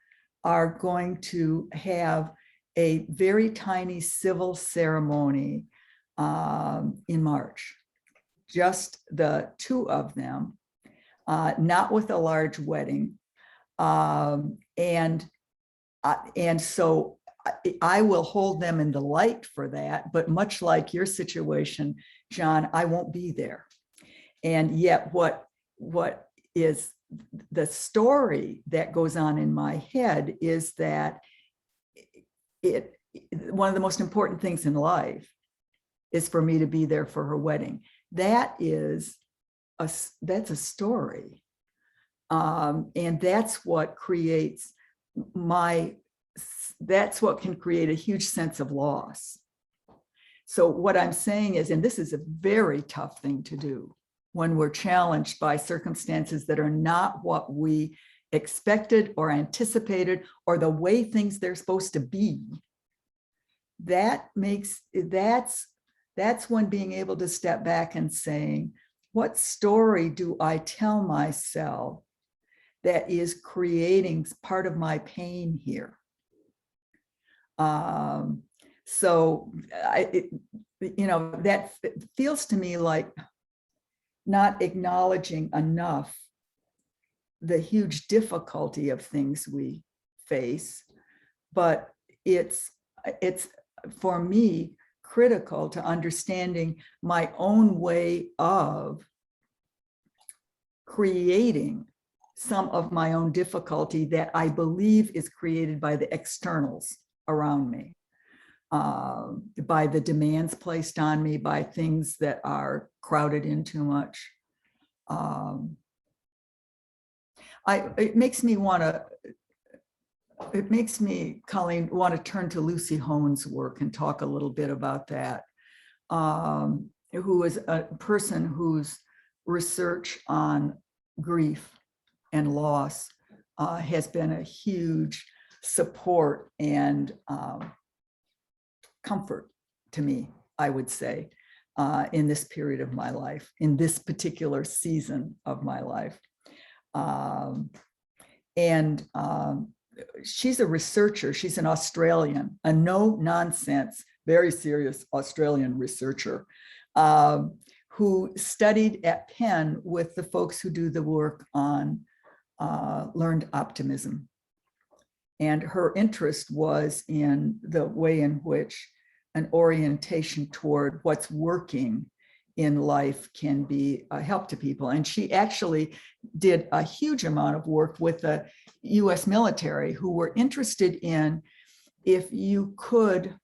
are going to have a very tiny civil ceremony in March. Just the two of them, not with a large wedding. And so I will hold them in the light for that, but much like your situation, John, I won't be there. And yet what is the story that goes on in my head is that one of the most important things in life is for me to be there for her wedding. That's a story. And that's what creates that's what can create a huge sense of loss. So what I'm saying is, and this is a very tough thing to do when we're challenged by circumstances that are not what we expected or anticipated or the way things they're supposed to be. That's when being able to step back and saying, what story do I tell myself that is creating part of my pain here? So that feels to me like not acknowledging enough the huge difficulty of things we face, but it's for me critical to understanding my own way of creating some of my own difficulty that I believe is created by the externals around me, by the demands placed on me, by things that are crowded in too much. It makes me, Colleen, want to turn to Lucy Hone's work and talk a little bit about that, who is a person whose research on grief and loss has been a huge support and comfort to me, I would say, in this period of my life, in this particular season of my life. She's a researcher. She's an Australian, a no-nonsense, very serious Australian researcher who studied at Penn with the folks who do the work on learned optimism. And her interest was in the way in which an orientation toward what's working in life can be a help to people. And she actually did a huge amount of work with the US military, who were interested in if you could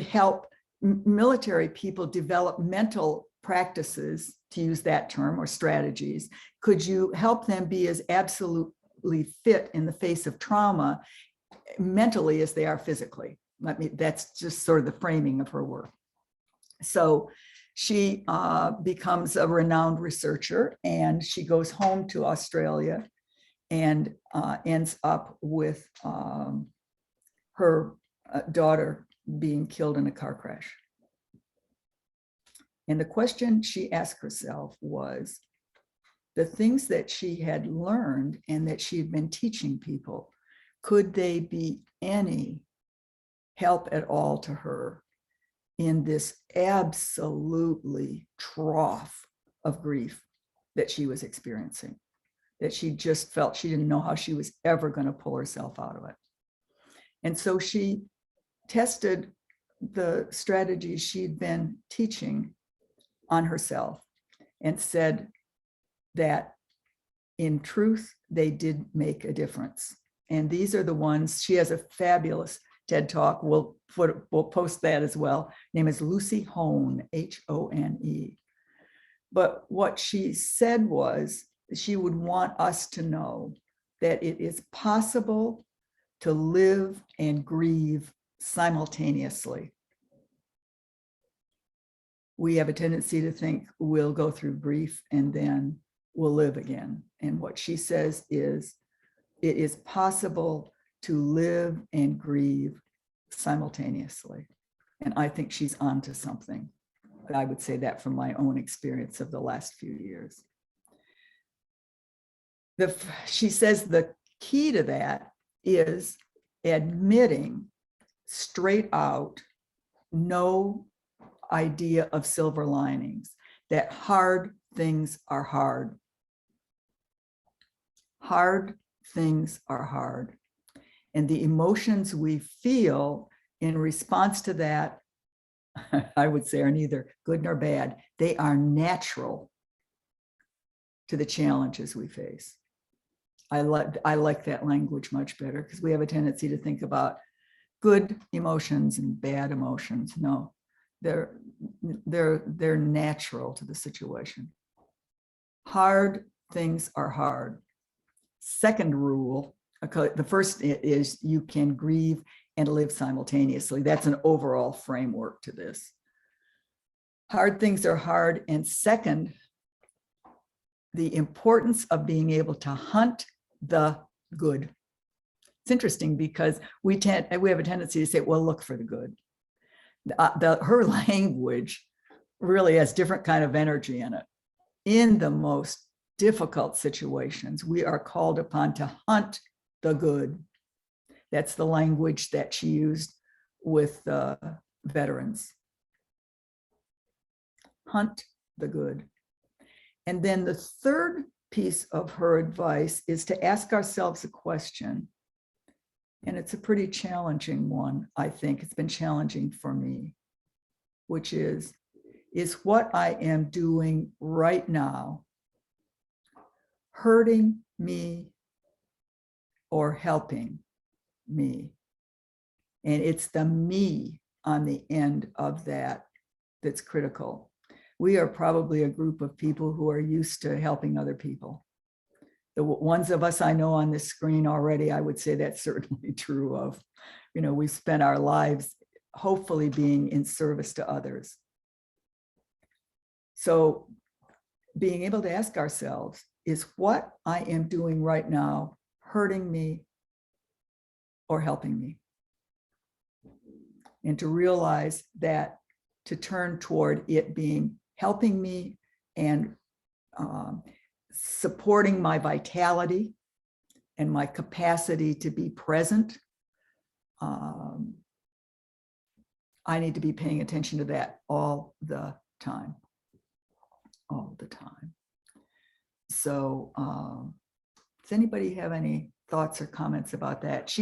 help military people develop mental practices, to use that term, or strategies, could you help them be as absolutely fit in the face of trauma mentally as they are physically? That's just sort of the framing of her work. So she becomes a renowned researcher, and she goes home to Australia and ends up with her daughter being killed in a car crash. And the question she asked herself was, the things that she had learned and that she had been teaching people, could they be any help at all to her in this absolutely trough of grief that she was experiencing, that she just felt she didn't know how she was ever going to pull herself out of it. And so she tested the strategies she'd been teaching on herself and said that in truth, they did make a difference. And these are the ones. She has a fabulous TED Talk. We'll post that as well. Name is Lucy Hone, H-O-N-E. But what she said was she would want us to know that it is possible to live and grieve simultaneously. We have a tendency to think we'll go through grief and then we'll live again. And what she says is, it is possible to live and grieve simultaneously. And I think she's onto something. I would say that from my own experience of the last few years. She says the key to that is admitting straight out, no idea of silver linings, that hard things are hard. Hard things are hard. And the emotions we feel in response to that, I would say, are neither good nor bad. They are natural to the challenges we face. I like that language much better, because we have a tendency to think about good emotions and bad emotions. No, they're natural to the situation. Hard things are hard. Second rule, the first is you can grieve and live simultaneously. That's an overall framework to this. Hard things are hard. And second, the importance of being able to hunt the good. It's interesting because we have a tendency to say, well, look for the good. Her language really has different kind of energy in it. In the most difficult situations, we are called upon to hunt the good. That's the language that she used with veterans. Hunt the good. And then the third piece of her advice is to ask ourselves a question. And it's a pretty challenging one, I think. It's been challenging for me, which is, is what I am doing right now hurting me or helping me? And it's the me on the end of that that's critical. We are probably a group of people who are used to helping other people. The ones of us I know on this screen already, I would say that's certainly true of. We spent our lives hopefully being in service to others. So being able to ask ourselves, is what I am doing right now hurting me or helping me? And to realize that, to turn toward it being helping me and supporting my vitality and my capacity to be present. I need to be paying attention to that all the time. All the time. So does anybody have any thoughts or comments about that?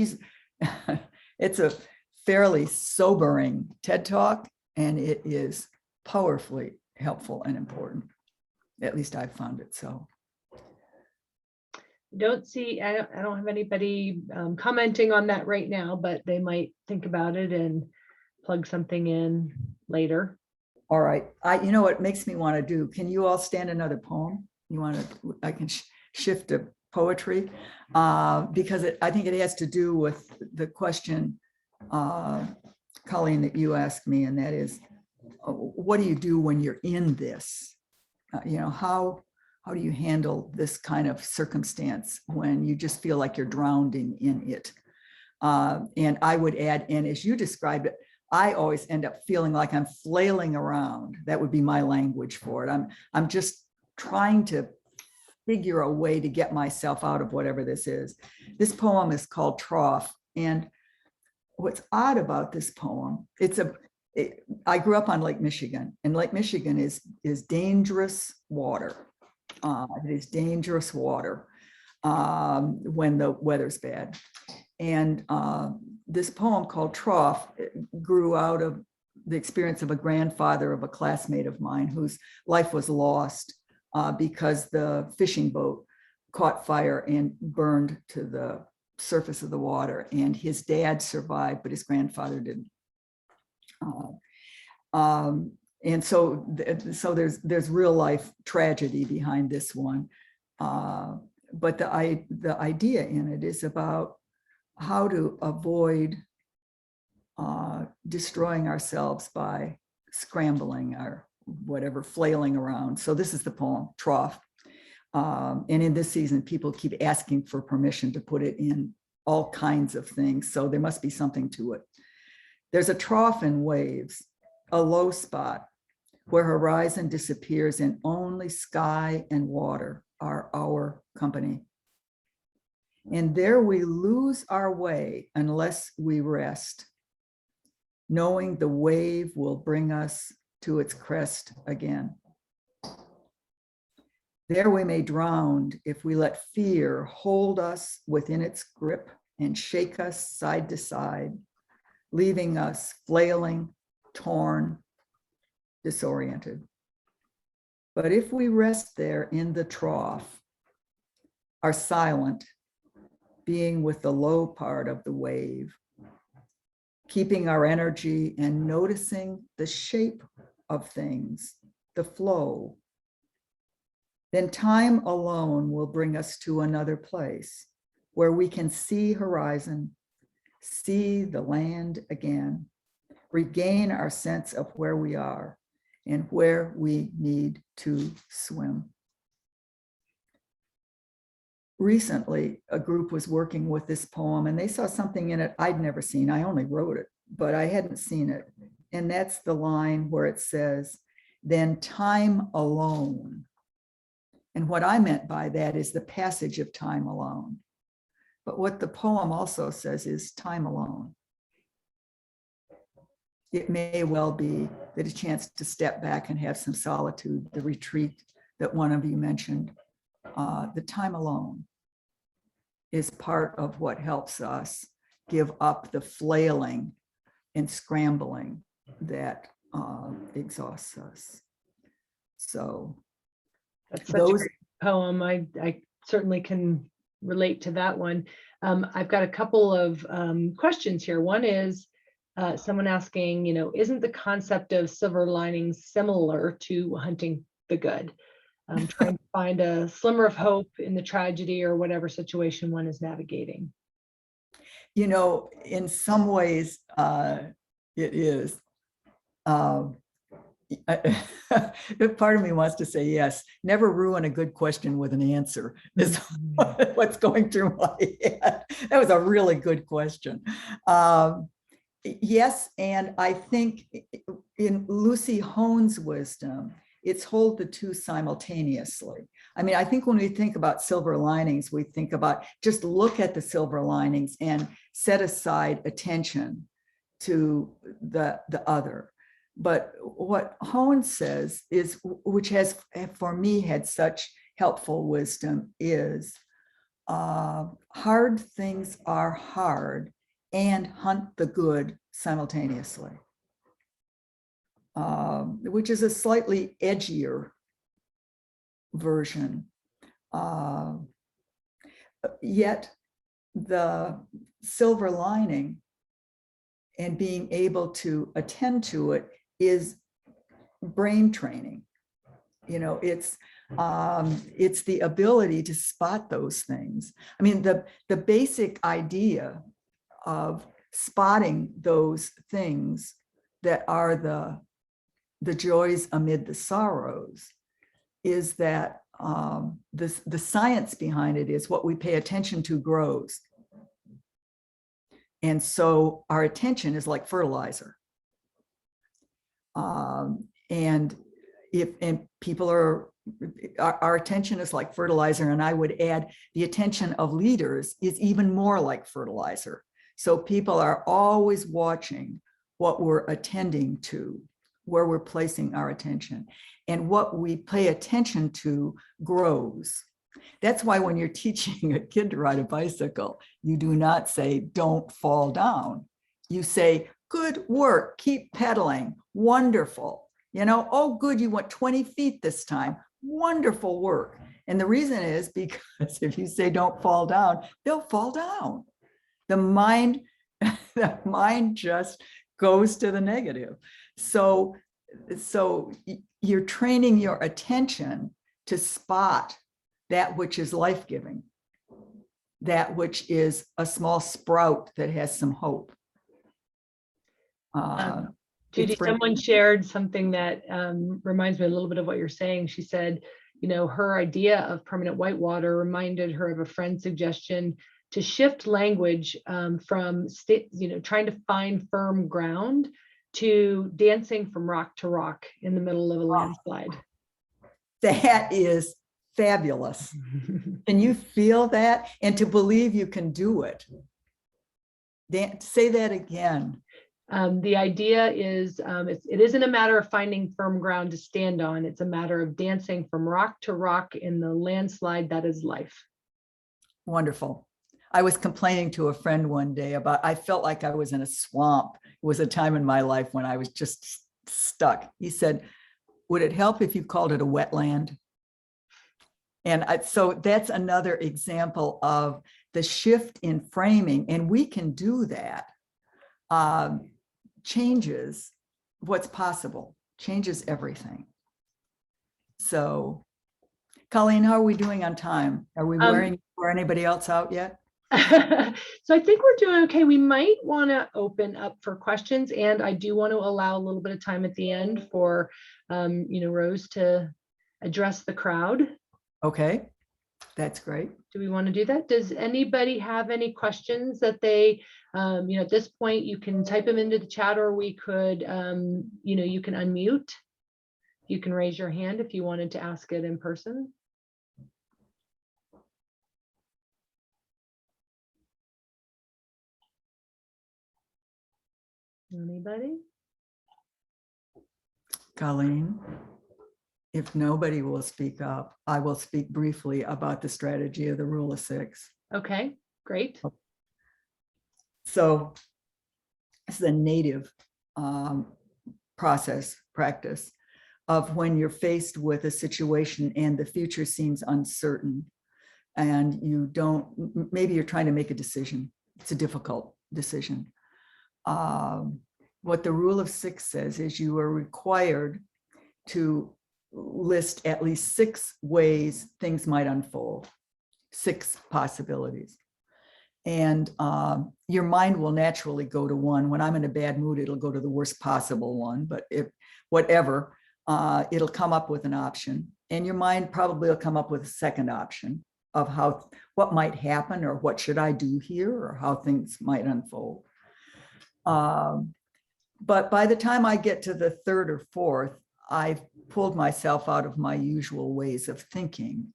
It's a fairly sobering TED Talk, and it is powerfully helpful and important. At least I've found it so. I don't have anybody commenting on that right now, but they might think about it and plug something in later. All right. You know what makes me want to do? Can you all stand another poem? You want to? I can shift to poetry because I think it has to do with the question, Colleen, that you asked me, and that is, what do you do when you're in this? How do you handle this kind of circumstance when you just feel like you're drowning in it? And I would add, and as you described it, I always end up feeling like I'm flailing around. That would be my language for it. I'm just trying to figure a way to get myself out of whatever this is. This poem is called Trough. And what's odd about this poem, I grew up on Lake Michigan, and Lake Michigan is dangerous water. It is dangerous water when the weather's bad. And this poem called Trough grew out of the experience of a grandfather of a classmate of mine whose life was lost because the fishing boat caught fire and burned to the surface of the water. And his dad survived, but his grandfather didn't. And so there's real life tragedy behind this one. But the idea in it is about how to avoid destroying ourselves by scrambling or whatever, flailing around. So this is the poem, Trough. And in this season, people keep asking for permission to put it in all kinds of things. So there must be something to it. There's a trough in waves, a low spot where horizon disappears and only sky and water are our company. And there we lose our way unless we rest, knowing the wave will bring us to its crest again. There we may drown if we let fear hold us within its grip and shake us side to side, leaving us flailing, torn, disoriented. But if we rest there in the trough, are silent, being with the low part of the wave, keeping our energy and noticing the shape of things, the flow, then time alone will bring us to another place where we can see horizon, see the land again, regain our sense of where we are and where we need to swim. Recently, a group was working with this poem and they saw something in it I'd never seen. I only wrote it, but I hadn't seen it. And that's the line where it says, then time alone. And what I meant by that is the passage of time alone. But what the poem also says is time alone. It may well be that a chance to step back and have some solitude, the retreat that one of you mentioned, the time alone is part of what helps us give up the flailing and scrambling that exhausts us. So That's such a those, great poem. I certainly can relate to that one. I've got a couple of questions here. One is someone asking, isn't the concept of silver linings similar to hunting the good? Trying to find a slimmer of hope in the tragedy or whatever situation one is navigating. in some ways, it is. Part of me wants to say yes. Never ruin a good question with an answer is what's going through my head. That was a really good question. Yes, and I think in Lucy Hone's wisdom, it's hold the two simultaneously. I mean, I think when we think about silver linings, we think about just look at the silver linings and set aside attention to the other. But what Hone says is, which has for me had such helpful wisdom, is hard things are hard and hunt the good simultaneously, which is a slightly edgier version. Yet the silver lining and being able to attend to it is brain training. It's the ability to spot those things. I mean, the basic idea of spotting those things that are the joys amid the sorrows is that the science behind it is what we pay attention to grows. And so our attention is like fertilizer. And people our attention is like fertilizer. And I would add the attention of leaders is even more like fertilizer. So people are always watching what we're attending to, where we're placing our attention, and what we pay attention to grows. That's why when you're teaching a kid to ride a bicycle, you do not say, don't fall down. You say, good work, keep pedaling, wonderful. Oh, good, you went 20 feet this time, wonderful work. And the reason is because if you say don't fall down, they'll fall down. The mind just goes to the negative. So you're training your attention to spot that which is life-giving, that which is a small sprout that has some hope. Judy, someone shared something that reminds me a little bit of what you're saying. She said, her idea of permanent whitewater reminded her of a friend's suggestion to shift language from trying to find firm ground to dancing from rock to rock in the middle of a landslide. That is fabulous. Can you feel that? And to believe you can do it. Say that again. The idea is it isn't a matter of finding firm ground to stand on. It's a matter of dancing from rock to rock in the landslide that is life. Wonderful. I was complaining to a friend one day about, I felt like I was in a swamp. It was a time in my life when I was just stuck. He said, would it help if you called it a wetland? And so that's another example of the shift in framing. And we can do that. Changes what's possible, changes everything. So, Colleen, how are we doing on time? Are we wearing anybody else out yet? So I think we're doing okay. We might want to open up for questions, and I do want to allow a little bit of time at the end for, Rose to address the crowd. Okay, that's great. Do we want to do that? Does anybody have any questions that they, at this point, you can type them into the chat, or we could, you can unmute. You can raise your hand if you wanted to ask it in person. Anybody? Colleen, if nobody will speak up, I will speak briefly about the strategy of the rule of 6. Okay, great. So it's the native practice of when you're faced with a situation and the future seems uncertain and you don't, maybe you're trying to make a decision. It's a difficult decision. What the rule of 6 says is you are required to list at least 6 ways things might unfold, 6 possibilities. And your mind will naturally go to one. When I'm in a bad mood, it'll go to the worst possible one, but if whatever, it'll come up with an option. And your mind probably will come up with a second option of what might happen, or what should I do here, or how things might unfold. But by the time I get to the 3rd or 4th, I've pulled myself out of my usual ways of thinking,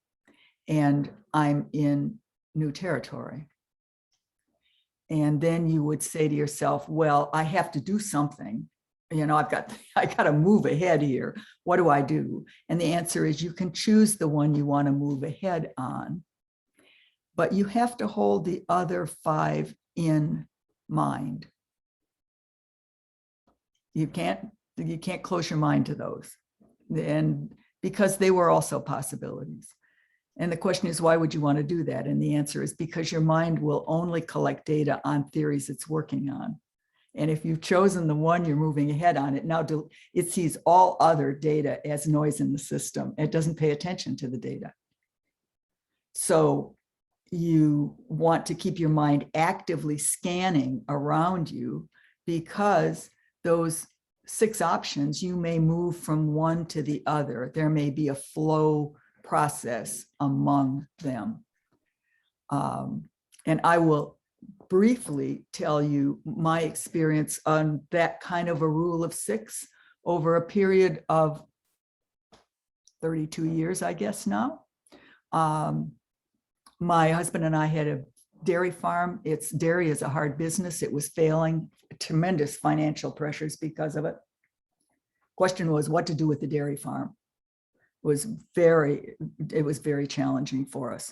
and I'm in new territory. And then you would say to yourself, well, I have to do something. You know, I got to move ahead here. What do I do? And the answer is you can choose the one you want to move ahead on, but you have to hold the other 5 in mind. You can't close your mind to those, and because they were also possibilities. And the question is, why would you want to do that? And the answer is because your mind will only collect data on theories it's working on. And if you've chosen the one you're moving ahead on, it sees all other data as noise in the system. It doesn't pay attention to the data. So you want to keep your mind actively scanning around you, because those 6 options, you may move from one to the other. There may be a flow process among them. And I will briefly tell you my experience on that kind of a rule of 6 over a period of 32 years, I guess now. My husband and I had a dairy farm. Dairy is a hard business. It was failing, tremendous financial pressures because of it. Question was what to do with the dairy farm. It was very challenging for us.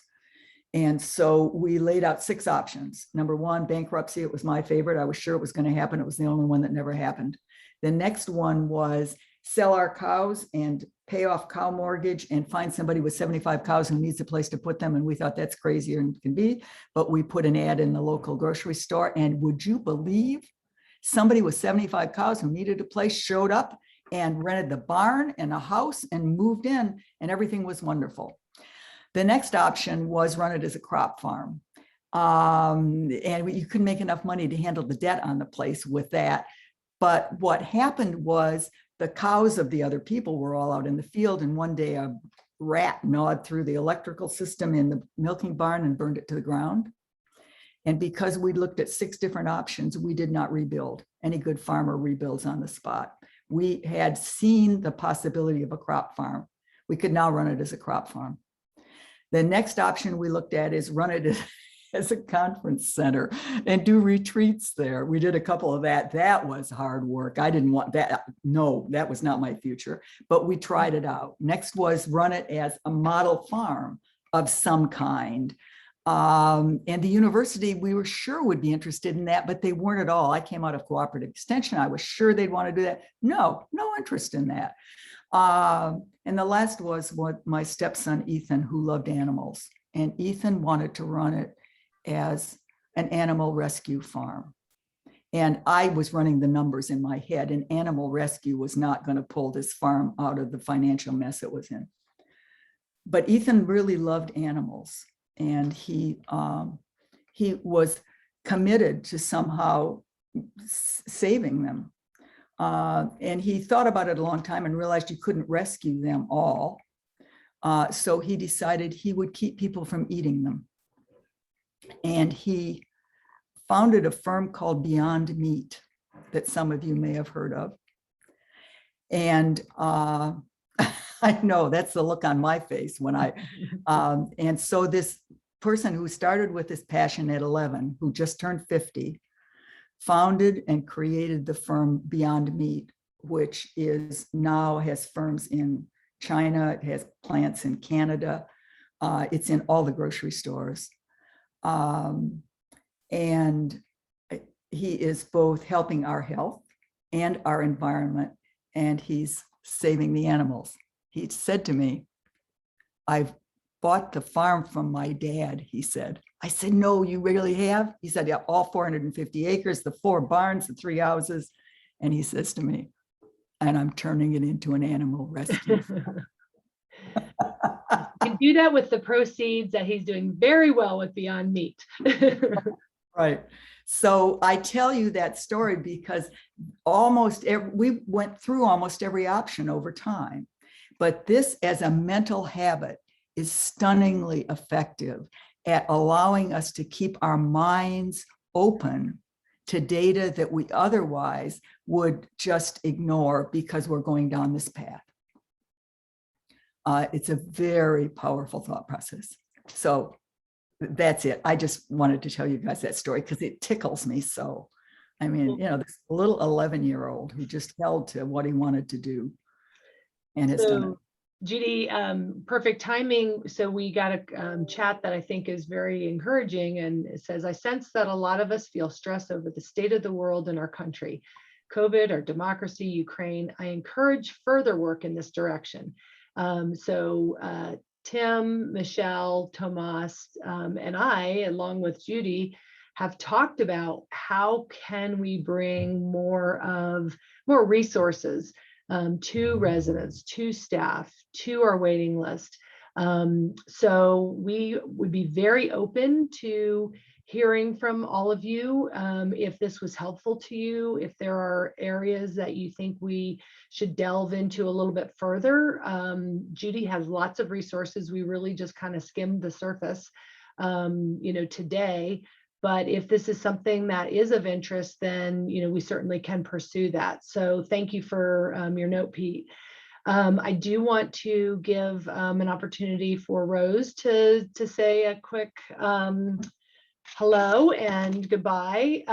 And so we laid out 6 options. Number 1, bankruptcy. It was my favorite. I was sure it was going to happen. It was the only one that never happened. The next one was sell our cows and pay off cow mortgage and find somebody with 75 cows who needs a place to put them. And we thought that's crazier than it can be. But we put an ad in the local grocery store. And would you believe somebody with 75 cows who needed a place showed up and rented the barn and a house and moved in, and everything was wonderful. The next option was run it as a crop farm. And you couldn't make enough money to handle the debt on the place with that. But what happened was the cows of the other people were all out in the field, and one day a rat gnawed through the electrical system in the milking barn and burned it to the ground. And because we looked at 6 different options, we did not rebuild. Any good farmer rebuilds on the spot. We had seen the possibility of a crop farm. We could now run it as a crop farm. The next option we looked at is run it as a conference center and do retreats there. We did a couple of that. That was hard work. I didn't want that. No, that was not my future, but we tried it out. Next was run it as a model farm of some kind. And the university, we were sure would be interested in that, but they weren't at all. I came out of cooperative extension. I was sure they'd want to do that. No interest in that. And the last was what my stepson, Ethan, who loved animals. And Ethan wanted to run it as an animal rescue farm. And I was running the numbers in my head, and animal rescue was not going to pull this farm out of the financial mess it was in. But Ethan really loved animals. And he was committed to somehow saving them. And he thought about it a long time and realized you couldn't rescue them all. So he decided he would keep people from eating them. And he founded a firm called Beyond Meat that some of you may have heard of. And I know that's the look on my face when and so this person who started with this passion at 11, who just turned 50, founded and created the firm Beyond Meat, which now has firms in China, it has plants in Canada, it's in all the grocery stores. And he is both helping our health and our environment and he's saving the animals. He said to me, "I've bought the farm from my dad," he said. I said, "No, you really have?" He said, "Yeah, all 450 acres, the 4 barns, the 3 houses." And he says to me, "And I'm turning it into an animal rescue." You can do that with the proceeds that he's doing very well with Beyond Meat. Right. So I tell you that story because we went through almost every option over time. But this as a mental habit is stunningly effective at allowing us to keep our minds open to data that we otherwise would just ignore because we're going down this path. It's a very powerful thought process. So that's it. I just wanted to tell you guys that story because it tickles me so. I mean, this little 11-year-old who just held to what he wanted to do and has done it. Judy, perfect timing. So we got a chat that I think is very encouraging, and it says, "I sense that a lot of us feel stress over the state of the world and our country, COVID, our democracy, Ukraine. I encourage further work in this direction." Tim, Michelle, Tomas, and I, along with Judy, have talked about how can we bring more resources to residents, to staff, to our waiting list. So we would be very open to hearing from all of you if this was helpful to you, if there are areas that you think we should delve into a little bit further. Judy has lots of resources. We really just kind of skimmed the surface, today. But if this is something that is of interest, then we certainly can pursue that. So thank you for your note, Pete. I do want to give an opportunity for Rose to say a quick hello and goodbye.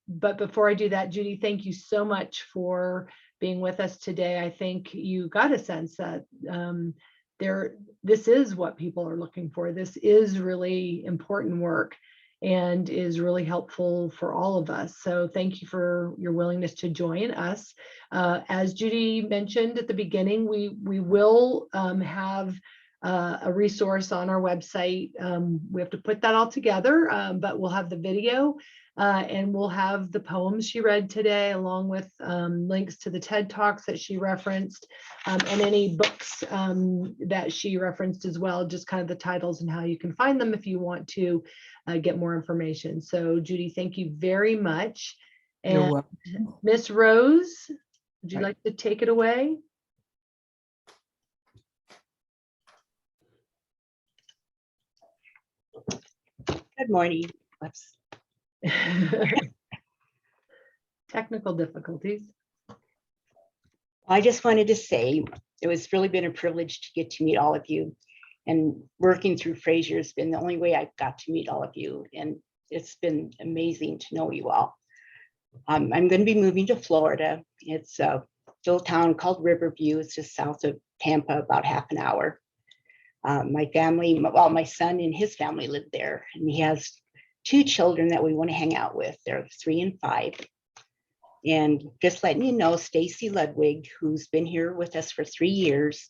But before I do that, Judy, thank you so much for being with us today. I think you got a sense that this is what people are looking for. This is really important work and is really helpful for all of us. So thank you for your willingness to join us. As Judy mentioned at the beginning, we will have a resource on our website. We have to put that all together, but we'll have the video and we'll have the poems she read today, along with links to the TED Talks that she referenced and any books that she referenced as well, just kind of the titles and how you can find them if you want to get more information. So Judy, thank you very much. And Miss Rose, would you like to take it away? Good morning. Technical difficulties. I just wanted to say it was really been a privilege to get to meet all of you, and working through Fraser has been the only way I've got to meet all of you, and it's been amazing to know you all. I'm going to be moving to Florida. It's a little town called Riverview. It's just south of Tampa, about half an hour. My family, well, my son and his family live there, and he has 2 children that we want to hang out with. They're 3 and 5. And just letting you know, Stacy Ludwig, who's been here with us for 3 years,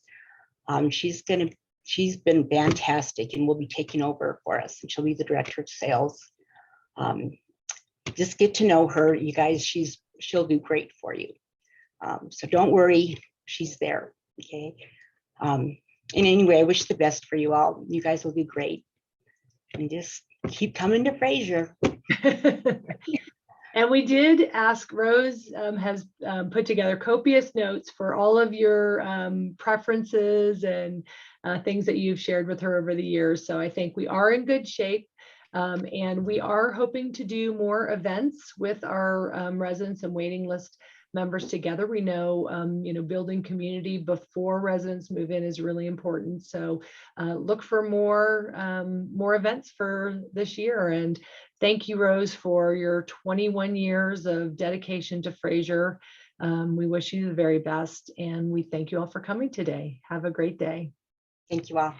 she's been fantastic and will be taking over for us, and she'll be the director of sales. Just get to know her, you guys. She'll do great for you. So don't worry, she's there. Okay. And anyway, I wish the best for you all. You guys will do great. And just keep coming to Fraser. And we did ask, Rose has put together copious notes for all of your preferences and things that you've shared with her over the years. So I think we are in good shape. And we are hoping to do more events with our residents and waiting list members together. We know, building community before residents move in is really important. So look for more events for this year. And thank you, Rose, for your 21 years of dedication to Fraser. We wish you the very best, and we thank you all for coming today. Have a great day. Thank you all.